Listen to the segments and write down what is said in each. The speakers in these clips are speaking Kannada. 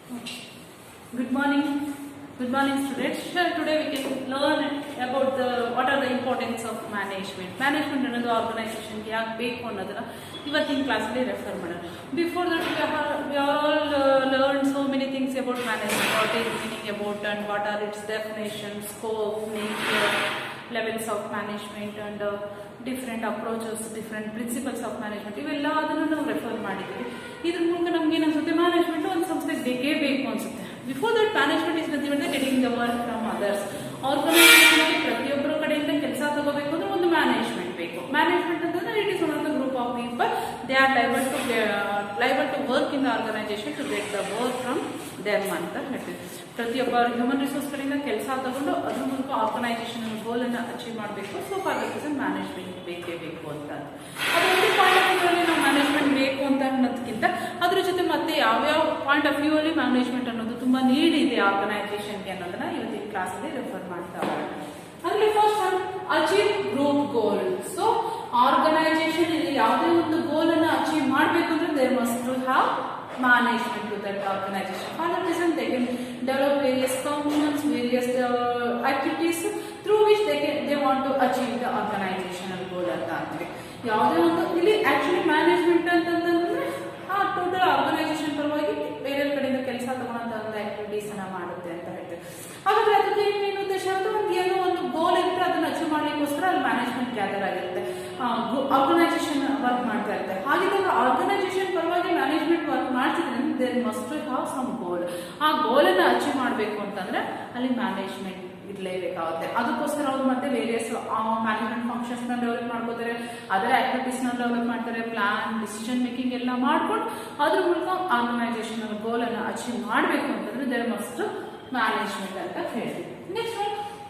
Good morning. Good morning, students. Here today we can learn about what are the importance of management. Management ಅನ್ನೋದು ಆರ್ಗನೈಸೇಷನ್ ಗೆ ಯಾಕೆ ಬೇಕು ಅನ್ನೋದನ್ನ ಇವತ್ತಿನ ಕ್ಲಾಸ್ ಅಲ್ಲಿ ರೆಫರ್ ಮಾಡೋಣ. Before that we all learned so many things about management. What is meaning about and what are its definitions, scope, nature, levels of management and different approaches, different principles of management. ಇವೆಲ್ಲ ಅದನ್ನು ನಾವು ರೆಫರ್ ಮಾಡಿದ್ವಿ. ಇದ್ರ ಮೂಲಕ ನಮ್ಗೆ ಏನಿಸುತ್ತೆ, ಮ್ಯಾನೇಜ್ಮೆಂಟ್ ಒಂದು ಸಂಸ್ಥೆಗೆ ಬೇಕೇ ಬೇಕು ಅನ್ಸುತ್ತೆ. Before that management is nothing but getting the work from others. ಆರ್ಗನೈಸೇಷನ್ಗೆ ಪ್ರತಿಯೊಬ್ಬರ ಕಡೆಯಿಂದ ಕೆಲಸ ತಗೋಬೇಕು ಅಂದ್ರೆ ಒಂದು ಮ್ಯಾನೇಜ್ಮೆಂಟ್ ಬೇಕು. ಮ್ಯಾನೇಜ್ಮೆಂಟ್ ಅಂತಂದ್ರೆ it is one of the group of people. They are liable to work in the organisation to get the work from them ಅಂತ ಹೇಳ್ತೀವಿ. ಪ್ರತಿಯೊಬ್ಬ ಹ್ಯೂಮನ್ ರಿಸೋರ್ಸ್ ಕಡೆಯಿಂದ ಕೆಲಸ ತಗೊಂಡು ಅದ್ರ ಮೂಲಕ ಆರ್ಗನೈಸೇಷನ್ ಗೋಲ್ ಅನ್ನು ಅಚೀವ್ ಮಾಡಬೇಕು. So for that reason management ಬೇಕೇ ಬೇಕು ಅಂತ. ಅದೊಂದು ಪಾಯಿಂಟ್ ಆಫ್ ವ್ಯೂ ಅಲ್ಲಿ ನಾವು ಮ್ಯಾನೇಜ್ಮೆಂಟ್ ಬೇಕು ಅಂತ ಅನ್ನೋದಕ್ಕಿಂತ ಅದ್ರ ಜೊತೆ ಮತ್ತೆ ಯಾವ್ಯಾವ ಪಾಯಿಂಟ್ ಆಫ್ ವ್ಯೂ ಅಲ್ಲಿ ಮ್ಯಾನೇಜ್ಮೆಂಟ್ ಅನ್ನೋದು ತುಂಬಾ ನೀಡ್ ಇದೆ ಆರ್ಗನೈಸೇಷನ್ಗೆ ಅನ್ನೋದನ್ನ ಇವತ್ತಿನ ಕ್ಲಾಸ್ ಅಲ್ಲಿ ರೆಫರ್ ಮಾಡ್ತಾ ಹೋಗೋಣ. ಅಂದ್ರೆ first one, achieve group goal. So organisation ಇಲ್ಲಿ ಯಾವುದೇ ಒಂದು ಗೋಲ್ ಅನ್ನ ಅಚೀವ್ ಮಾಡಬೇಕು ಅಂದ್ರೆ there must to have management to that organization. For that reason they can develop various components, various activities through which they want to achieve the organizational goal ಅಂತ ಅಂತೀವಿ. ಯಾವುದೇ ಒಂದು ಇಲ್ಲಿ ಆಕ್ಚುಲಿ ಮ್ಯಾನೇಜ್ಮೆಂಟ್ ಅಂತಂದ್ರೆ ಆ ಟೋಟಲ್ ಆರ್ಗನೈಸೇಷನ್ ಪರವಾಗಿ ಬೇರೆ ಕಡೆಯಿಂದ ಕೆಲಸ ತಗೊಳ್ಳೋಂತ ಒಂದು ಆಕ್ಟಿವಿಟೀಸ್ ಅನ್ನ ಮಾಡುತ್ತೆ ಅಂತ ಹೇಳ್ತೀವಿ. ಹಾಗಾದ್ರೆ ಅದಕ್ಕೆ ಏನು ಉದ್ದೇಶ ಅಂದ್ರೆ ಒಂದು ಏನೋ ಒಂದು ಗೋಲ್ ಇರುತ್ತೆ, ಅದನ್ನ ಅಚೀವ್ ಮಾಡ್ಲಿಕ್ಕೋಸ್ಕರ ಅಲ್ಲಿ ಮ್ಯಾನೇಜ್ಮೆಂಟ್ ಗ್ಯಾದರ್ ಆಗಿರುತ್ತೆ, ಆರ್ಗನೈಸೇಷನ್ ವರ್ಕ್ ಮಾಡ್ತಾ ಇರುತ್ತೆ. ಹಾಗಿದ್ದಾಗ ಆರ್ಗನೈಸೇಷನ್ ಪರವಾಗಿ ಮ್ಯಾನೇಜ್ಮೆಂಟ್ ವರ್ಕ್ ಮಾಡ್ತಿದ್ರೆ ದೇರ್ ಮಸ್ಟ್ ಹ್ಯಾವ್ ಸಮ್ ಗೋಲ್. ಆ ಗೋಲ್ ಅನ್ನ ಅಚೀವ್ ಮಾಡಬೇಕು ಅಂತಂದ್ರೆ ಅಲ್ಲಿ ಮ್ಯಾನೇಜ್ಮೆಂಟ್ ಇರಲೇಬೇಕಾಗುತ್ತೆ. ಅದಕ್ಕೋಸ್ಕರ ಅವ್ರು ಮತ್ತೆ ವೇರಿಯಸ್ ಮ್ಯಾನೇಜ್ಮೆಂಟ್ ಫಂಕ್ಷನ್ಸ್ ನ ಡೆವಲಪ್ ಮಾಡ್ಕೋತಾರೆ, ಅದರ ಆಕ್ಟಿವಿಟೀಸ್ ನ ಡೆವಲಪ್ ಮಾಡ್ತಾರೆ, ಪ್ಲಾನ್ ಡಿಸಿಷನ್ ಮೇಕಿಂಗ್ ಎಲ್ಲ ಮಾಡ್ಕೊಂಡು ಅದ್ರ ಮೂಲಕ ಆರ್ಗನೈಸೇಷನ್ ಗೋಲ್ ಅನ್ನ ಅಚೀವ್ ಮಾಡಬೇಕು ಅಂತಂದ್ರೆ ದೇರ್ ಮಸ್ಟ್ ಮ್ಯಾನೇಜ್ಮೆಂಟ್ ಅಂತ ಹೇಳ್ತೀವಿ. Next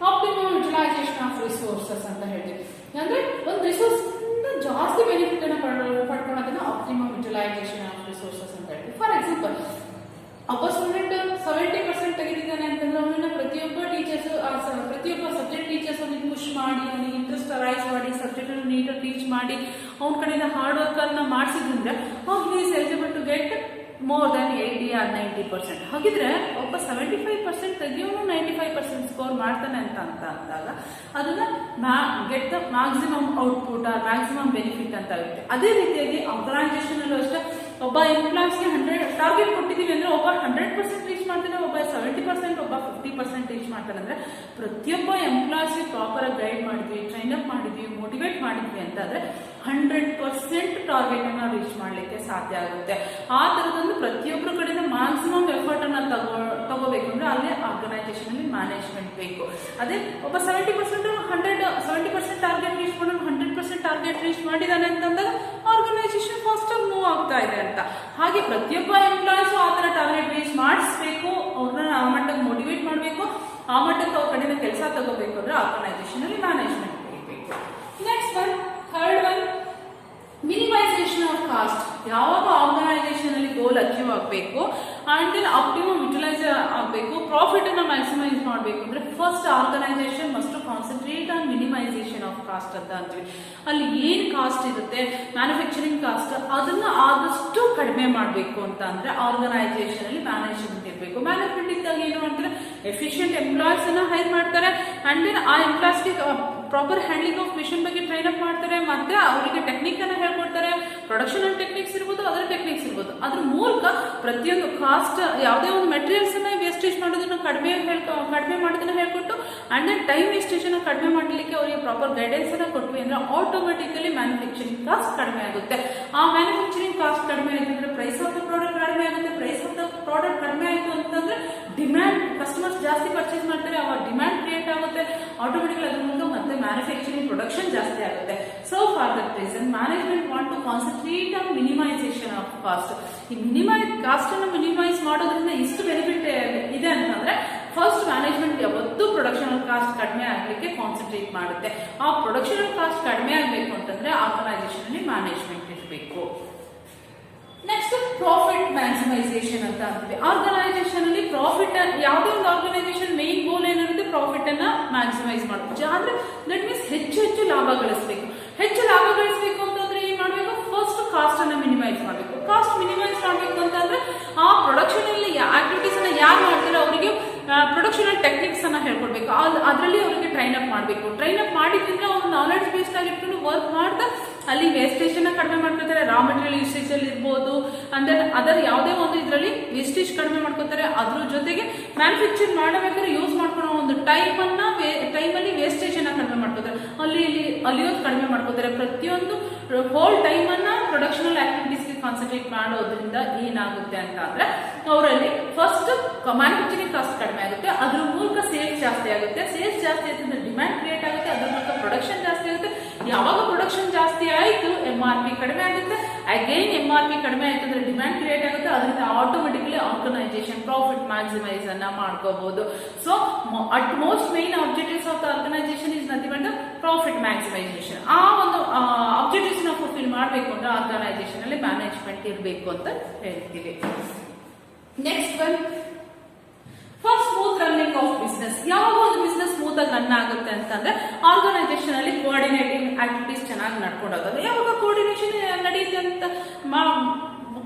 optimum utilisation of resources ಅಂತ ಹೇಳ್ತೀವಿ. ಅಂದ್ರೆ ಒಂದು ರಿಸೋರ್ಸ್ ಜಾಸ್ತಿ ಬೆನಿಫಿಟ್ ಅನ್ನ ಪಡ್ಕೊಳ್ಳೋದನ್ನ ಆಪ್ಟಿಮಮ್ ಯುಟಿಲೈಸೇಷನ್ ಆಫ್ ರಿಸೋರ್ಸಸ್ ಅಂತ ಹೇಳ್ತೀವಿ. ಫಾರ್ ಎಕ್ಸಾಂಪಲ್, ಒಬ್ಬ ಸ್ಟೂಡೆಂಟ್ 70% ತೆಗೆದಿದ್ದಾನೆ ಅಂತಂದ್ರೆ ಅವನನ್ನ ಪ್ರತಿಯೊಬ್ಬ ಟೀಚರ್ಸ್ ಪ್ರತಿಯೊಬ್ಬ ಸಬ್ಜೆಕ್ಟ್ ಟೀಚರ್ಸ್ ಅವನಿಗೆ ಪುಷ್ ಮಾಡಿ, ಅವನಿಗೆ ಇಂಟ್ರೆಸ್ಟ್ ಅರೈಸ್ ಮಾಡಿ, ಸಬ್ಜೆಕ್ಟ್ ಅನ್ನು ನೀಟಾಗಿ ಟೀಚ್ ಮಾಡಿ ಅವನ ಕಡೆಯಿಂದ ಹಾರ್ಡ್ ವರ್ಕ್ ಅನ್ನ ಮಾಡಿಸಿದ್ರೆ he is eligible to get more than 80 or 90%. ಹಾಗಿದ್ರೆ ಒಬ್ಬ 75% ತೆಗಿಯೋನು 95% ಸ್ಕೋರ್ ಮಾಡ್ತಾನೆ ಅಂತ ಅಂದಾಗ ಅದನ್ನ get the maximum output or maximum benefit ಅಂತ ಆಗುತ್ತೆ. ಅದೇ ರೀತಿಯಾಗಿ ಆರ್ಗನೈಸೇಷನ್ ಅಲ್ಲೂ ಅಷ್ಟೇ ಒಬ್ಬ ಎಂಪ್ಲಾಯ್ಸ್ಗೆ 100 ಟಾರ್ಗೆಟ್ ಕೊಟ್ಟಿದ್ದೀವಿ ಅಂದ್ರೆ ಒಬ್ಬ 100% ರೀಚ್ ಮಾಡ್ತಾನೆ, ಒಬ್ಬ 70%, ಒಬ್ಬ 50% ರೀಚ್ ಮಾಡ್ತಾನೆ. ಅಂದ್ರೆ ಪ್ರತಿಯೊಬ್ಬ ಎಂಪ್ಲಾಯ್ಸ್ಗೆ ಪ್ರಾಪರ್ ಆಗಿ ಗೈಡ್ ಮಾಡಿದ್ವಿ, ಟ್ರೈನ್ ಅಪ್ ಮಾಡಿದ್ವಿ, ಮೋಟಿವೇಟ್ ಮಾಡಿದ್ವಿ ಅಂತಾದ್ರೆ 100% ಟಾರ್ಗೆಟ್ ಅನ್ನ ರೀಚ್ ಮಾಡ್ಲಿಕ್ಕೆ ಸಾಧ್ಯ ಆಗುತ್ತೆ. ಆ ತರದೊಂದು ಪ್ರತಿಯೊಬ್ಬರ ಕಡೆಯಿಂದ ಮ್ಯಾಕ್ಸಿಮಮ್ ಎಫರ್ಟ್ ಅನ್ನ ತಗೋಬೇಕು ಅಂದ್ರೆ ಅಲ್ಲೇ ಆರ್ಗನೈಸೇಷನ್ ಅಲ್ಲಿ ಮ್ಯಾನೇಜ್ಮೆಂಟ್ ಬೇಕು. ಅದೇ ಒಬ್ಬ 70% ಟಾರ್ಗೆಟ್ ರೀಚ್ ಮಾಡೋದು 100% ಟಾರ್ಗೆಟ್ ರೀಚ್ ಮಾಡಿದಾನೆ ಅಂತಂದಾಗ ಆರ್ಗನೈಸೇಷನ್ ಫಾಸ್ಟ್ ಆಗಿ ಮೂವ್ ಆಗ್ತಾ ಇದೆ ಅಂತ. ಹಾಗೆ ಪ್ರತಿಯೊಬ್ಬ ಎಂಪ್ಲಾಯ್ಸ್ ಆ ತರ ಟಾರ್ಗೆಟ್ ರೀಚ್ ಮಾಡಿಸ್ಬೇಕು, ಅವ್ರನ್ನ ಆ ಮಟ್ಟಕ್ಕೆ ಮೋಟಿವೇಟ್ ಮಾಡಬೇಕು, ಆ ಮಟ್ಟಕ್ಕೆ ಅವ್ರ ಕಡೆಯಿಂದ ಕೆಲಸ ತಗೋಬೇಕು ಅಂದ್ರೆ ಆರ್ಗನೈಸೇಷನ್ ಅಲ್ಲಿ ಮ್ಯಾನೇಜ್ಮೆಂಟ್ ಬೇಕು. Next one, third one, minimisation of cost. ಯಾವಾಗ ಆರ್ಗನೈಸೇಷನ್ ಅಲ್ಲಿ ಗೋಲ್ ಅಚೀವ್ ಆಗಬೇಕು ಅಂಡ್ ದೆನ್ ಆಪ್ಟಿಮಮ್ ಯುಟಿಲೈಸ್ ಆಗಬೇಕು, ಪ್ರಾಫಿಟ್ ಅನ್ನ ಮ್ಯಾಕ್ಸಿಮೈಸ್ ಮಾಡಬೇಕು ಅಂದ್ರೆ first organisation must concentrate on minimisation of cost ಅಂತ ಅಂತೀವಿ. ಅಲ್ಲಿ ಏನ್ ಕಾಸ್ಟ್ ಇರುತ್ತೆ, ಮ್ಯಾನುಫ್ಯಾಕ್ಚರಿಂಗ್ ಕಾಸ್ಟ್, ಅದನ್ನ ಆದಷ್ಟು ಕಡಿಮೆ ಮಾಡಬೇಕು ಅಂತ ಅಂದ್ರೆ ಆರ್ಗನೈಸೇಷನ್ ಅಲ್ಲಿ ಮ್ಯಾನೇಜ್ಮೆಂಟ್ ಇರಬೇಕು. ಮ್ಯಾನೇಜ್ಮೆಂಟ್ ಇದ್ದಾಗ ಏನು ಮಾಡ್ತಾರೆ, ಎಫಿಷಿಯಂಟ್ ಎಂಪ್ಲಾಯ್ಸ್ ಅನ್ನ ಹೈರ್ ಮಾಡ್ತಾರೆ ಅಂಡ್ ದೆನ್ ಆ ಎಂಪ್ಲಾಯ್ಸ್ಗೆ ಪ್ರಾಪರ್ ಹ್ಯಾಂಡ್ಲಿಂಗ್ ಆಫ್ ಮಿಷನ್ ಬಗ್ಗೆ ಟ್ರೈನ್ ಅಪ್ ಮಾಡ್ತಾರೆ, ಮತ್ತೆ ಅವರಿಗೆ ಟೆಕ್ನಿಕ್ ಅನ್ನ ಹೇಳ್ಕೊಡ್ತಾರೆ. ಪ್ರೊಡಕ್ಷನ್ ಅಂಡ್ ಟೆಕ್ನಿಕ್ಸ್ ಇರ್ಬೋದು, ಅದರ ಟೆಕ್ನಿಕ್ಸ್ ಇರ್ಬೋದು. ಅದ್ರ ಮೂಲಕ ಪ್ರತಿಯೊಂದು ಕಾಸ್ಟ್, ಯಾವುದೇ ಒಂದು ಮೆಟೀರಿಯಲ್ಸ್ ಅನ್ನ ವೇಸ್ಟೇಜ್ ಮಾಡೋದನ್ನ ಕಡಿಮೆ ಮಾಡೋದನ್ನ ಹೇಳ್ಕೊಟ್ಟು ಅಂಡ್ ದೆನ್ ಟೈಮ್ ವೇಸ್ಟೇಜ್ ಅನ್ನ ಕಡಿಮೆ ಮಾಡಲಿಕ್ಕೆ ಅವರಿಗೆ ಪ್ರಾಪರ್ ಗೈಡೆನ್ಸ್ ಅನ್ನ ಕೊಟ್ವಿ ಅಂದ್ರೆ ಆಟೋಮೆಟಿಕಲಿ ಮ್ಯಾನುಫ್ಯಾಕ್ಚರಿಂಗ್ ಕಾಸ್ಟ್ ಕಡಿಮೆ ಆಗುತ್ತೆ. ಆ ಮ್ಯಾನುಫ್ಯಾಕ್ಚರಿಂಗ್ ಕಾಸ್ಟ್ ಕಡಿಮೆ ಆಯ್ತು ಅಂದ್ರೆ ಪ್ರೈಸ್ ಆಫ್ ದ ಪ್ರಾಡಕ್ಟ್ ಕಡಿಮೆ ಆಗುತ್ತೆ. ಪ್ರೈಸ್ ಆಫ್ ದ ಪ್ರಾಡಕ್ಟ್ ಕಡಿಮೆ ಆಯ್ತು ಅಂತಂದ್ರೆ ಡಿಮ್ಯಾಂಡ್, ಕಸ್ಟಮರ್ಸ್ ಜಾಸ್ತಿ ಪರ್ಚೇಸ್ ಮಾಡ್ತಾರೆ, ಅವಾಗ ಡಿಮ್ಯಾಂಡ್ ಕ್ರಿಯೇಟ್ ಆಗುತ್ತೆ. ಆಟೋಮೆಟಿಕಲಿ ಅದ್ರ ಮೂಲಕ ಮತ್ತೆ ಮ್ಯಾನುಫ್ಯಾಕ್ಚರಿಂಗ್ ಪ್ರೊಡಕ್ಷನ್ ಜಾಸ್ತಿ ಆಗುತ್ತೆ. So for that reason management want to concentrate on minimisation of cost. ಈ ಕಾಸ್ಟ್ ಅನ್ನು ಮಿನಿಮೈಸ್ ಮಾಡೋದ್ರಿಂದ ಇಷ್ಟು ಬೆನಿಫಿಟ್ ಇದೆ ಅಂತಂದ್ರೆ ಫಸ್ಟ್ ಮ್ಯಾನೇಜ್ಮೆಂಟ್ ಯಾವತ್ತೂ ಪ್ರೊಡಕ್ಷನಲ್ ಕಾಸ್ಟ್ ಕಡಿಮೆ ಆಗ್ಲಿಕ್ಕೆ ಕಾನ್ಸಂಟ್ರೇಟ್ ಮಾಡುತ್ತೆ. ಆ ಪ್ರೊಡಕ್ಷನಲ್ ಕಾಸ್ಟ್ ಕಡಿಮೆ ಆಗಬೇಕು ಅಂತಂದ್ರೆ ಆರ್ಗನೈಸೇಷನ್ ಅಲ್ಲಿ ಮ್ಯಾನೇಜ್ಮೆಂಟ್ ಇರಬೇಕು. ನೆಕ್ಸ್ಟ್ ಪ್ರಾಫಿಟ್ ಮ್ಯಾಕ್ಸಿಮೈಸೇಷನ್ ಅಂತ ಅಂತೀವಿ. ಆರ್ಗನೈಸೇಷನ್ ಅಲ್ಲಿ ಪ್ರಾಫಿಟ್, ಯಾವುದೇ ಒಂದು ಆರ್ಗನೈಸೇಷನ್ ಮೇನ್ ಗೋಲ್ ಏನಿರುತ್ತೆ ಪ್ರಾಫಿಟ್ ಅನ್ನ ಮ್ಯಾಕ್ಸಿಮೈಸ್ ಮಾಡಬೇಕು. ಅಂದ್ರೆ ದಟ್ ಮೀನ್ಸ್ ಹೆಚ್ಚು ಲಾಭ ಗಳಿಸಬೇಕು. ಹೆಚ್ಚು ಲಾಭ ಗಳಿಸಬೇಕು ಅಂತಂದ್ರೆ ಏನ್ ಮಾಡಬೇಕು, ಫಸ್ಟ್ ಕಾಸ್ಟ್ ಅನ್ನ ಮಿನಿಮೈಸ್ ಮಾಡಬೇಕು. ಕಾಸ್ಟ್ ಮಿನಿಮೈಸ್ ಮಾಡಬೇಕು ಅಂತಂದ್ರೆ ಆ ಪ್ರೊಡಕ್ಷನ್ ಅಲ್ಲಿ ಆಕ್ಟಿವಿಟೀಸ್ ಮಾಡಬೇಕು, ಅದರಲ್ಲಿ ಅವರಿಗೆ ಟ್ರೈನ್ ಅಪ್ ಮಾಡಬೇಕು. ಟ್ರೈನ್ ಅಪ್ ಮಾಡಿದ್ರೆ ಅವ್ರು ನಾಲೆಡ್ಜ್ ಬೇಸ್ಡ್ ಆಗಿ ಇಟ್ಕೊಂಡು ವರ್ಕ್ ಮಾಡ್ತಾ ಅಲ್ಲಿ ವೇಸ್ಟೇಜ್ ಅನ್ನ ಕಡಿಮೆ ಮಾಡ್ಕೊತಾರೆ. ರಾ ಮೆಟೀರಿಯಲ್ ಯೂಸೇಜ್ ಅಲ್ಲಿ ಇರ್ಬೋದು, ಅಂದ್ರೆ ಅದರ ಯಾವುದೇ ಒಂದು ಇದರಲ್ಲಿ ವೇಸ್ಟೇಜ್ ಕಡಿಮೆ ಮಾಡ್ಕೊತಾರೆ. ಅದ್ರ ಜೊತೆಗೆ ಮ್ಯಾನುಫ್ಯಾಕ್ಚರ್ ಮಾಡಬೇಕಾದ್ರೆ ಯೂಸ್ ಮಾಡ್ಕೊಳ್ಳೋ ಒಂದು ಟೈಮಲ್ಲಿ ವೇಸ್ಟೇಜ್ ಅನ್ನ ಕಡಿಮೆ ಮಾಡ್ಕೋತಾರೆ, ಅಲಿಯೋದು ಕಡಿಮೆ ಮಾಡ್ಕೋತಾರೆ. ಪ್ರತಿಯೊಂದು ಹೋಲ್ ಟೈಮ್ ಅನ್ನ ಪ್ರೊಡಕ್ಷನಲ್ ಆಕ್ಟಿವಿಟೀಸ್ಗೆ ಕಾನ್ಸಂಟ್ರೇಟ್ ಮಾಡೋದ್ರಿಂದ ಏನಾಗುತ್ತೆ ಅಂತ ಅಂದ್ರೆ ಅವರಲ್ಲಿ ಫಸ್ಟ್ ಮ್ಯಾನುಫ್ಯಾಕ್ಚರಿಂಗ್ ಕಾಸ್ಟ್ ಕಡಿಮೆ ಆಗುತ್ತೆ, ಅದ್ರ ಮೂಲಕ ಸೇಲ್ಸ್ ಜಾಸ್ತಿ ಆಗುತ್ತೆ. ಸೇಲ್ಸ್ ಜಾಸ್ತಿ ಆಯ್ತಂದ್ರೆ ಡಿಮ್ಯಾಂಡ್ ಕ್ರಿಯೇಟ್ ಆಗುತ್ತೆ, ಅದ್ರ ಮೂಲಕ ಪ್ರೊಡಕ್ಷನ್ ಜಾಸ್ತಿ ಆಗುತ್ತೆ. ಯಾವಾಗ ಪ್ರೊಡಕ್ಷನ್ ಜಾಸ್ತಿ ಆಯ್ತು MRP ಕಡಿಮೆ ಆಗುತ್ತೆ, ಅಗೈನ್ MRP ಕಡಿಮೆ ಆಯ್ತು ಅಂದ್ರೆ ಡಿಮ್ಯಾಂಡ್ ಕ್ರಿಯೇಟ್ ಆಗುತ್ತೆ. ಅದರಿಂದ ಆಟೋಮೆಟಿಕಲಿ ಆರ್ಗನೈಸೇಷನ್ ಪ್ರಾಫಿಟ್ ಮ್ಯಾಕ್ಸಿಮೈಸ್ ಅನ್ನ ಮಾಡ್ಕೋಬಹುದು. So at most main objectives of the organisation is nothing but the profit maximisation. ಆ ಒಂದು ಆಬ್ಜೆಕ್ಟಿವ್ಸ್ ನ ಫುಲ್ಫಿಲ್ ಮಾಡಬೇಕು ಅಂದ್ರೆ ಆರ್ಗನೈಸೇಷನ್ ಅಲ್ಲಿ ಮ್ಯಾನೇಜ್ಮೆಂಟ್ ಇರಬೇಕು ಅಂತ ಹೇಳ್ತೀವಿ. Next one, for smooth running of business. ಯಾವಾಗ ಒಂದು ಬಿಸ್ನೆಸ್ ಸ್ಮೂತ್ ಆಗಿ ರನ್ ಆಗುತ್ತೆ ಅಂತಂದ್ರೆ ಆರ್ಗನೈಸೇಷನ್ ಅಲ್ಲಿ ಕೋಆರ್ಡಿನೇಟಿಂಗ್ ಆಕ್ಟಿವಿಟೀಸ್ ಚೆನ್ನಾಗಿ ನಡ್ಕೊಂಡು ಹೋಗೋದು. ಯಾವಾಗ ಕೋಆರ್ಡಿನೇಷನ್ ನಡೆಯುತ್ತೆ ಅಂತ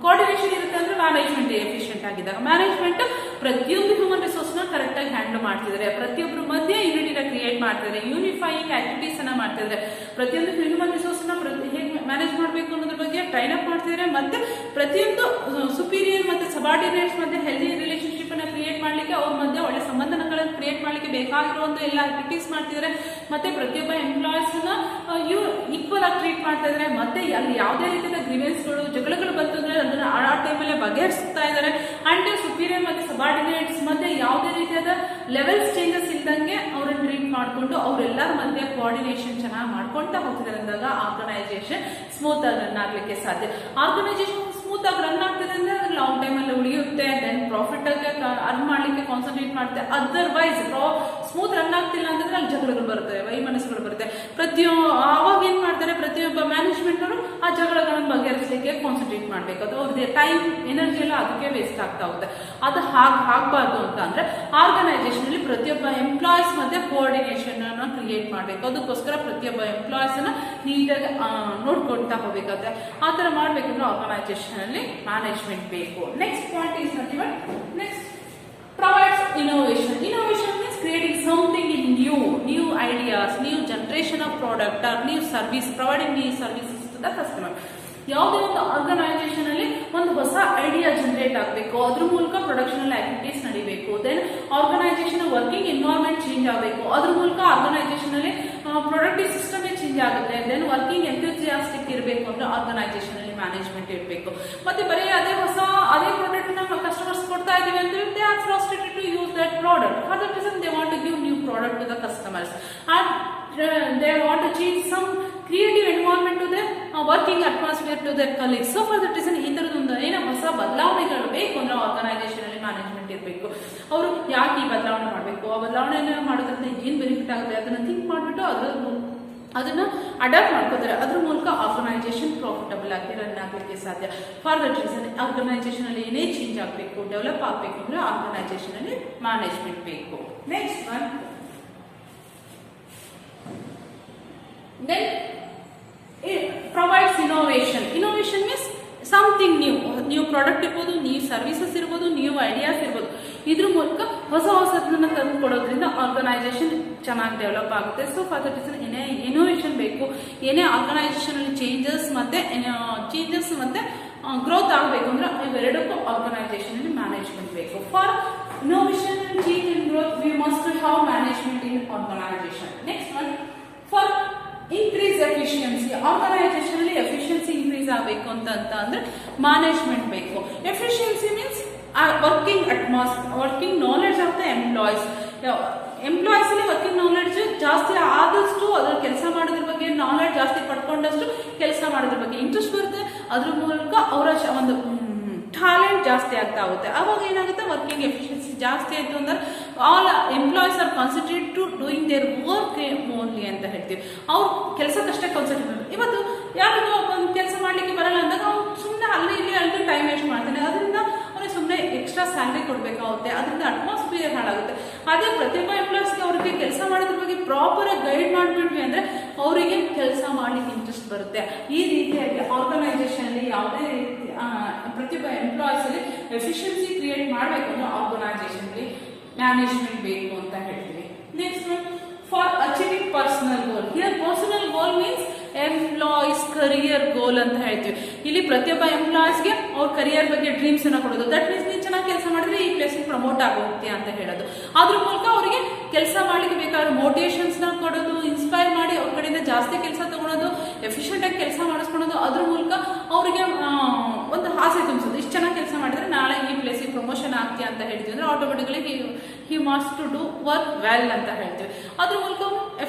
ಕೋಆರ್ಡಿನೇಷನ್ ಇರುತ್ತೆ ಅಂದ್ರೆ ಮ್ಯಾನೇಜ್ಮೆಂಟ್ ಎಫಿಷಿಯಂಟ್ ಆಗಿದ್ದಾಗ, ಮ್ಯಾನೇಜ್ಮೆಂಟ್ ಪ್ರತಿಯೊಂದು ಹ್ಯೂಮನ್ ರಿಸೋರ್ಸ್ ನ ಕರೆಕ್ಟ್ ಆಗಿ ಹ್ಯಾಂಡಲ್ ಮಾಡ್ತಿದ್ದಾರೆ, ಪ್ರತಿಯೊಬ್ಬರ ಮಧ್ಯೆ ಯೂನಿಟಿನ ಕ್ರಿಯೇಟ್ ಮಾಡ್ತಿದ್ದಾರೆ, ಯೂನಿಫೈಯಿಂಗ್ ಆಕ್ಟಿವಿಟೀಸ್ ಅನ್ನ ಮಾಡ್ತಿದ್ದಾರೆ, ಪ್ರತಿಯೊಂದು ಹ್ಯೂಮನ್ ರಿಸೋರ್ಸ್ ನ ಹೇಗೆ ಮ್ಯಾನೇಜ್ ಮಾಡಬೇಕು ಅನ್ನೋದ್ರ ಬಗ್ಗೆ ಟ್ರೈನ್ ಅಪ್ ಮಾಡ್ತಿದ್ದಾರೆ. ಮತ್ತೆ ಪ್ರತಿಯೊಂದು ಸುಪೀರಿಯರ್ ಮತ್ತೆ ಸಬಾರ್ಡಿನೇಟ್ಸ್ ಮಧ್ಯೆ ಹೆಲ್ದಿ ರಿಲೇಶನ್ಶಿಪ್ ಅನ್ನ ಕ್ರಿಯೇಟ್ ಮಾಡ್ಲಿಕ್ಕೆ, ಅವ್ರ ಮಧ್ಯೆ ಒಳ್ಳೆ ಸಂಬಂಧಗಳನ್ನು ಕ್ರಿಯೇಟ್ ಮಾಡ್ಲಿಕ್ಕೆ ಬೇಕಾಗಿರುವಂತ ಎಲ್ಲ ಆಕ್ಟಿವಿಟೀಸ್ ಮಾಡ್ತಿದ್ದಾರೆ. ಮತ್ತೆ ಪ್ರತಿಯೊಬ್ಬ ಎಂಪ್ಲಾಯೀಸ್ ನ ಈಕ್ವಲ್ ಆಗಿ ಟ್ರೀಟ್ ಮಾಡ್ತಾ ಇದ್ದಾರೆ. ಮತ್ತೆ ಅಲ್ಲಿ ಯಾವುದೇ ರೀತಿಯ ಗ್ರೀವೆನ್ಸ್ಗಳು ಜಗಳಗಳು ಬಂತಂದ್ರೆ ಅದನ್ನ ಆ ಟೈಮಲ್ಲೇ ಬಗೆಹರಿಸ್ತಾ ಇದ್ದಾರೆ. ಅಂಡ್ ಸುಪೀರಿಯರ್ ಮತ್ತೆ ಸಬಾರ್ಡಿನೇಟ್ಸ್ ಮಧ್ಯೆ ಯಾವುದೇ ರೀತಿಯಾದ ಲೆವೆಲ್ಸ್ ಚೇಂಜಸ್ ಇಲ್ದಂಗೆ ಅವ್ರನ್ನ ಟ್ರೀಟ್ ಮಾಡ್ಕೊಂಡು ಅವರೆಲ್ಲರ ಮಧ್ಯೆ ಕೋಆರ್ಡಿನೇಷನ್ ಚೆನ್ನಾಗಿ ಮಾಡ್ಕೊಂತ ಹೋಗ್ತಿದ್ದಾರೆ ಅಂದಾಗ ಆರ್ಗನೈಸೇಷನ್ ಸ್ಮೂತ್ ಆಗಿ ರನ್ ಆಗ್ಲಿಕ್ಕೆ ಸಾಧ್ಯ. ಆರ್ಗನೈಸೇಷನ್ ಸ್ಮೂತ್ ಆಗಿ ರನ್ ಆಗ್ತಿದೆ ಅಂದ್ರೆ ಅದ್ರ ಲಾಂಗ್ ಟೈಮ್ ಅಲ್ಲಿ ಉಳಿಯುತ್ತೆ, ದೆನ್ ಪ್ರಾಫಿಟ್ ಆಗಿ ಅರ್ನ್ ಮಾಡ್ಲಿಕ್ಕೆ ಕಾನ್ಸಂಟ್ರೇಟ್ ಮಾಡುತ್ತೆ. ಅದರ್ವೈಸ್ ಸ್ಮೂತ್ ರನ್ ಆಗ್ತಿಲ್ಲ ಅಂತಂದ್ರೆ ಅಲ್ಲಿ ಜಗಳಗಳು ಬರುತ್ತೆ, ವೈಮನಸ್ಸುಗಳು ಬರುತ್ತೆ. ಅವಾಗ ಏನ್ ಮಾಡ್ತಾರೆ, ಪ್ರತಿಯೊಬ್ಬ ಮ್ಯಾನೇಜ್ಮೆಂಟ್ ಅವರು ಆ ಜಗಳಗಳನ್ನು ಬಗೆಹರಿಸಲಿಕ್ಕೆ ಕಾನ್ಸಂಟ್ರೇಟ್ ಮಾಡ್ಬೇಕು. ಅದು ಅವ್ರದ್ದು ಟೈಮ್ ಎನರ್ಜಿ ಎಲ್ಲ ಅದಕ್ಕೆ ವೇಸ್ಟ್ ಆಗ್ತಾ ಹೋಗುತ್ತೆ. ಅದು ಆಗ್ಬಾರ್ದು ಅಂತ ಅಂದ್ರೆ ಆರ್ಗನೈಸೇಷನ್ ಅಲ್ಲಿ ಪ್ರತಿಯೊಬ್ಬ ಎಂಪ್ಲಾಯೀಸ್ ಮಧ್ಯೆ ಕೋಆರ್ಡಿನೇಷನ್ ಅನ್ನ ಕ್ರಿಯೇಟ್ ಮಾಡಬೇಕು. ಅದಕ್ಕೋಸ್ಕರ ಪ್ರತಿಯೊಬ್ಬ ಎಂಪ್ಲಾಯೀಸ್ ಅನ್ನ ನೀಟಾಗಿ ನೋಡ್ಕೊಳ್ತಾ ಹೋಗ್ಬೇಕಾದ್ರೆ ಆ ತರ ಮಾಡ್ಬೇಕಂದ್ರೆ ಆರ್ಗನೈಸೇಷನ್ ಅಲ್ಲಿ ಮ್ಯಾನೇಜ್ಮೆಂಟ್ ಬೇಕು. Next point is next provides innovation. Innovation means creating something in new ideas, new generation of product or new service, providing new services to the customer. ಯಾವುದೇ ಒಂದು ಆರ್ಗನೈಸೇಷನ್ ಅಲ್ಲಿ ಒಂದು ಹೊಸ ಐಡಿಯಾ ಜನರೇಟ್ ಆಗಬೇಕು, ಅದ್ರ ಮೂಲಕ ಪ್ರೊಡಕ್ಷನಲ್ ಆಕ್ಟಿವಿಟೀಸ್ ನಡಿಬೇಕು. Then organisation working environment change ಆಗಬೇಕು, ಅದ್ರ ಮೂಲಕ ಆರ್ಗನೈಸೇಷನ್ ಅಲ್ಲಿ ಪ್ರೊಡಕ್ಟಿವ್ ಸಿಸ್ಟಮ್ ಚೇಂಜ್ ಆಗುತ್ತೆ. ದೆನ್ ವರ್ಕಿಂಗ್ ಎಂಥೂಸಿಯಾಸ್ಟಿಕ್ ಇರಬೇಕು ಅಂದ್ರೆ ಆರ್ಗನೈಸೇಷನ್ ಅಲ್ಲಿ ಮ್ಯಾನೇಜ್ಮೆಂಟ್ ಇರಬೇಕು. ಮತ್ತೆ ಬರೀ ಅದೇ ಪ್ರಾಡಕ್ಟ್ ನ ಕಸ್ಟಮರ್ಸ್ ಕೊಡ್ತಾ ಇದೀವಿ ಅಂದ್ರೆ they are frustrated to use that product. For that reason they want to give new product to the customers and they want to change some creative environment to their working atmosphere to their colleagues. So for that reason ಈ ತರದೊಂದು ಏನೋ ಹೊಸ ಬದಲಾವಣೆಗಳು ಬೇಕು ಅಂದ್ರೆ ಆರ್ಗನೈಸೇಷನ್ ಅಲ್ಲಿ ಮ್ಯಾನೇಜ್ಮೆಂಟ್ ಇರಬೇಕು. ಅವರು ಯಾಕೆ ಈ ಬದಲಾವಣೆ ಮಾಡಬೇಕು, ಆ ಬದಲಾವಣೆ ಮಾಡೋದ್ರಿಂದ ಏನ್ ಬೆನಿಫಿಟ್ ಆಗುತ್ತೆ ಅದನ್ನ ಥಿಂಕ್ ಮಾಡ್ಬಿಟ್ಟು ಅದನ್ನ ಅಡಾಪ್ಟ್ ಮಾಡ್ಕೋತಾರೆ. ಅದ್ರ ಮೂಲಕ ಆರ್ಗನೈಸೇಷನ್ ಪ್ರಾಫಿಟಬಲ್ ಆಗಿ ರನ್ ಆಗಲಿಕ್ಕೆ ಸಾಧ್ಯ. ಫಾರ್ ದಟ್ ರೀಸನ್ ಆರ್ಗನೈಸೇಷನ್ ಅಲ್ಲಿ ಏನೇ ಚೇಂಜ್ ಆಗಬೇಕು, ಡೆವಲಪ್ ಆಗಬೇಕು ಅಂದ್ರೆ ಆರ್ಗನೈಸೇಷನ್ ಅಲ್ಲಿ ಮ್ಯಾನೇಜ್ಮೆಂಟ್ ಬೇಕು. Next one, then it provides innovation. Innovation means something new product ಇರ್ಬೋದು, ನ್ಯೂ ಸರ್ವಿಸಸ್ ಇರ್ಬೋದು, ನ್ಯೂ ಐಡಿಯಾಸ್ ಇರ್ಬೋದು. ಇದ್ರ ಮೂಲಕ ಹೊಸದನ್ನ ತಂದು ಕೊಡೋದ್ರಿಂದ ಆರ್ಗನೈಸೇಷನ್ ಚೆನ್ನಾಗಿ ಡೆವಲಪ್ ಆಗುತ್ತೆ. ಸೊ ಫಾರ್ ದಟ್ ರೀಸನ್ ಏನೇ ಇನೋವೇಷನ್ ಬೇಕು, ಏನೇ ಆರ್ಗನೈಸೇಷನ್ ಅಲ್ಲಿ ಚೇಂಜಸ್ ಮತ್ತೆ ಗ್ರೋತ್ ಆಗಬೇಕು ಅಂದ್ರೆ ಇವೆರಡಕ್ಕೂ ಆರ್ಗನೈಸೇಷನ್ ಅಲ್ಲಿ ಮ್ಯಾನೇಜ್ಮೆಂಟ್ ಬೇಕು. For innovation and change and growth we must have management in organization. Next one, for increase efficiency. Organisation ಅಲ್ಲಿ ಎಫಿಷಿಯನ್ಸಿ ಇನ್ಕ್ರೀಸ್ ಆಗಬೇಕು ಅಂತ ಅಂದ್ರೆ ಮ್ಯಾನೇಜ್ಮೆಂಟ್ ಬೇಕು. Efficiency means working knowledge of the employees ಅಲ್ಲಿ ವರ್ಕಿಂಗ್ ನಾಲೆಡ್ಜ್ ಜಾಸ್ತಿ ಆದಷ್ಟು ಅದ್ರ ಕೆಲಸ ಮಾಡೋದ್ರ ಬಗ್ಗೆ ನಾಲೆಡ್ಜ್ ಜಾಸ್ತಿ ಪಡ್ಕೊಂಡಷ್ಟು ಕೆಲಸ ಮಾಡೋದ್ರ ಬಗ್ಗೆ ಇಂಟ್ರೆಸ್ಟ್ ಬರುತ್ತೆ. ಅದ್ರ ಮೂಲಕ ಅವರ ಒಂದು ಟ್ಯಾಲೆಂಟ್ ಜಾಸ್ತಿ ಆಗ್ತಾ ಹೋಗುತ್ತೆ. ಅವಾಗ ಏನಾಗುತ್ತೆ, ವರ್ಕಿಂಗ್ ಎಫಿಷಿಯನ್ಸಿ ಜಾಸ್ತಿ ಆಯ್ತು ಅಂದ್ರೆ all employees are concentrate to doing their work only ಅಂತ ಹೇಳ್ತೀವಿ. ಅವ್ರು ಕೆಲಸಕ್ಕಷ್ಟೇ ಕಾನ್ಸಂಟ್ರೇಟ್ ಮಾಡ್ತಾರೆ. ಇವತ್ತು ಯಾರಿಗೂ ಒಂದು ಕೆಲಸ ಮಾಡ್ಲಿಕ್ಕೆ ಬರಲ್ಲ ಅಂದಾಗ ಅವ್ನು ಸುಮ್ಮನೆ ಅಲ್ಲಿ ಟೈಮ್ ವೇಸ್ಟ್ ಮಾಡ್ತಾನೆ. ಅದರಿಂದ ಅವ್ರಿಗೆ ಸುಮ್ಮನೆ ಎಕ್ಸ್ಟ್ರಾ ಸ್ಯಾಲ್ರಿ ಕೊಡ್ಬೇಕಾಗುತ್ತೆ, ಅದರಿಂದ ಅಟ್ಮಾಸ್ಫಿಯರ್ ಹಾಳಾಗುತ್ತೆ. ಅದೇ ಪ್ರತಿಯೊಬ್ಬ ಎಂಪ್ಲಾಯೀಸ್ಗೆ ಅವ್ರಿಗೆ ಕೆಲಸ ಮಾಡೋದ್ರ ಬಗ್ಗೆ ಪ್ರಾಪರ್ ಆಗಿ ಗೈಡ್ ಮಾಡ್ಬಿಟ್ವಿ ಅಂದ್ರೆ ಅವರಿಗೆ ಕೆಲಸ ಮಾಡ್ಲಿಕ್ಕೆ ಇಂಟ್ರೆಸ್ಟ್ ಬರುತ್ತೆ. ಈ ರೀತಿಯಾಗಿ ಆರ್ಗನೈಸೇಷನ್ ಅಲ್ಲಿ ಯಾವುದೇ ರೀತಿ ಪ್ರತಿಯೊಬ್ಬ ಎಂಪ್ಲಾಯೀಸ್ ಅಲ್ಲಿ ಎಫಿಷಿಯನ್ಸಿ ಕ್ರಿಯೇಟ್ ಮಾಡಬೇಕು ಅಂದ್ರೆ ಆರ್ಗನೈಸೇಷನ್ ಅಲ್ಲಿ ಮ್ಯಾನೇಜ್ಮೆಂಟ್ ಬೇಕು ಅಂತ ಹೇಳ್ತೀವಿ. Next one, for achieving personal goal. Here personal goal means employees career goal ಅಂತ ಹೇಳ್ತೀವಿ. ಇಲ್ಲಿ ಪ್ರತಿಯೊಬ್ಬ ಎಂಪ್ಲಾಯೀಸ್ಗೆ ಅವ್ರ ಕರಿಯರ್ ಬಗ್ಗೆ ಡ್ರೀಮ್ಸ್ ಅನ್ನ ಕೊಡೋದು. ದಟ್ ಮೀನ್ಸ್ ನೀನು ಚೆನ್ನಾಗಿ ಕೆಲಸ ಮಾಡಿದ್ರೆ ಈ ಪ್ಲೇಸ್ ಪ್ರಮೋಟ್ ಆಗೋಗ್ತೀಯ ಅಂತ ಹೇಳೋದು. ಅದ್ರ ಮೂಲಕ ಅವರಿಗೆ ಕೆಲಸ ಮಾಡ್ಲಿಕ್ಕೆ ಬೇಕಾದ್ರೆ ಮೋಟಿವೇಶನ್ಸ್ ನ ಕೊಡೋದು, ಇನ್ಸ್ಪೈರ್ ಮಾಡಿ ಅವ್ರ ಕಡೆಯಿಂದ ಜಾಸ್ತಿ ಕೆಲಸ ತಗೊಳೋದು, ಎಫಿಷಿಯಂಟ್ ಆಗಿ ಕೆಲಸ ಮಾಡಿಸ್ಕೊಳೋದು. ಅದ್ರ ಮೂಲಕ ಅವರಿಗೆ ಒಂದು ಆಸೆ ತುಂಬಿಸೋದು. ಇಷ್ಟು ಚೆನ್ನಾಗಿ ಕೆಲಸ ಮಾಡಿದ್ರೆ ನಾಳೆ ಈ ಪ್ಲೇಸಿಗೆ ಪ್ರಮೋಷನ್ ಆಗ್ತೀಯ ಅಂತ ಹೇಳ್ತೀವಿ ಅಂದ್ರೆ automatically he wants to do work well ಅಂತ ಹೇಳ್ತೀವಿ. ಅದ್ರ ಮೂಲಕ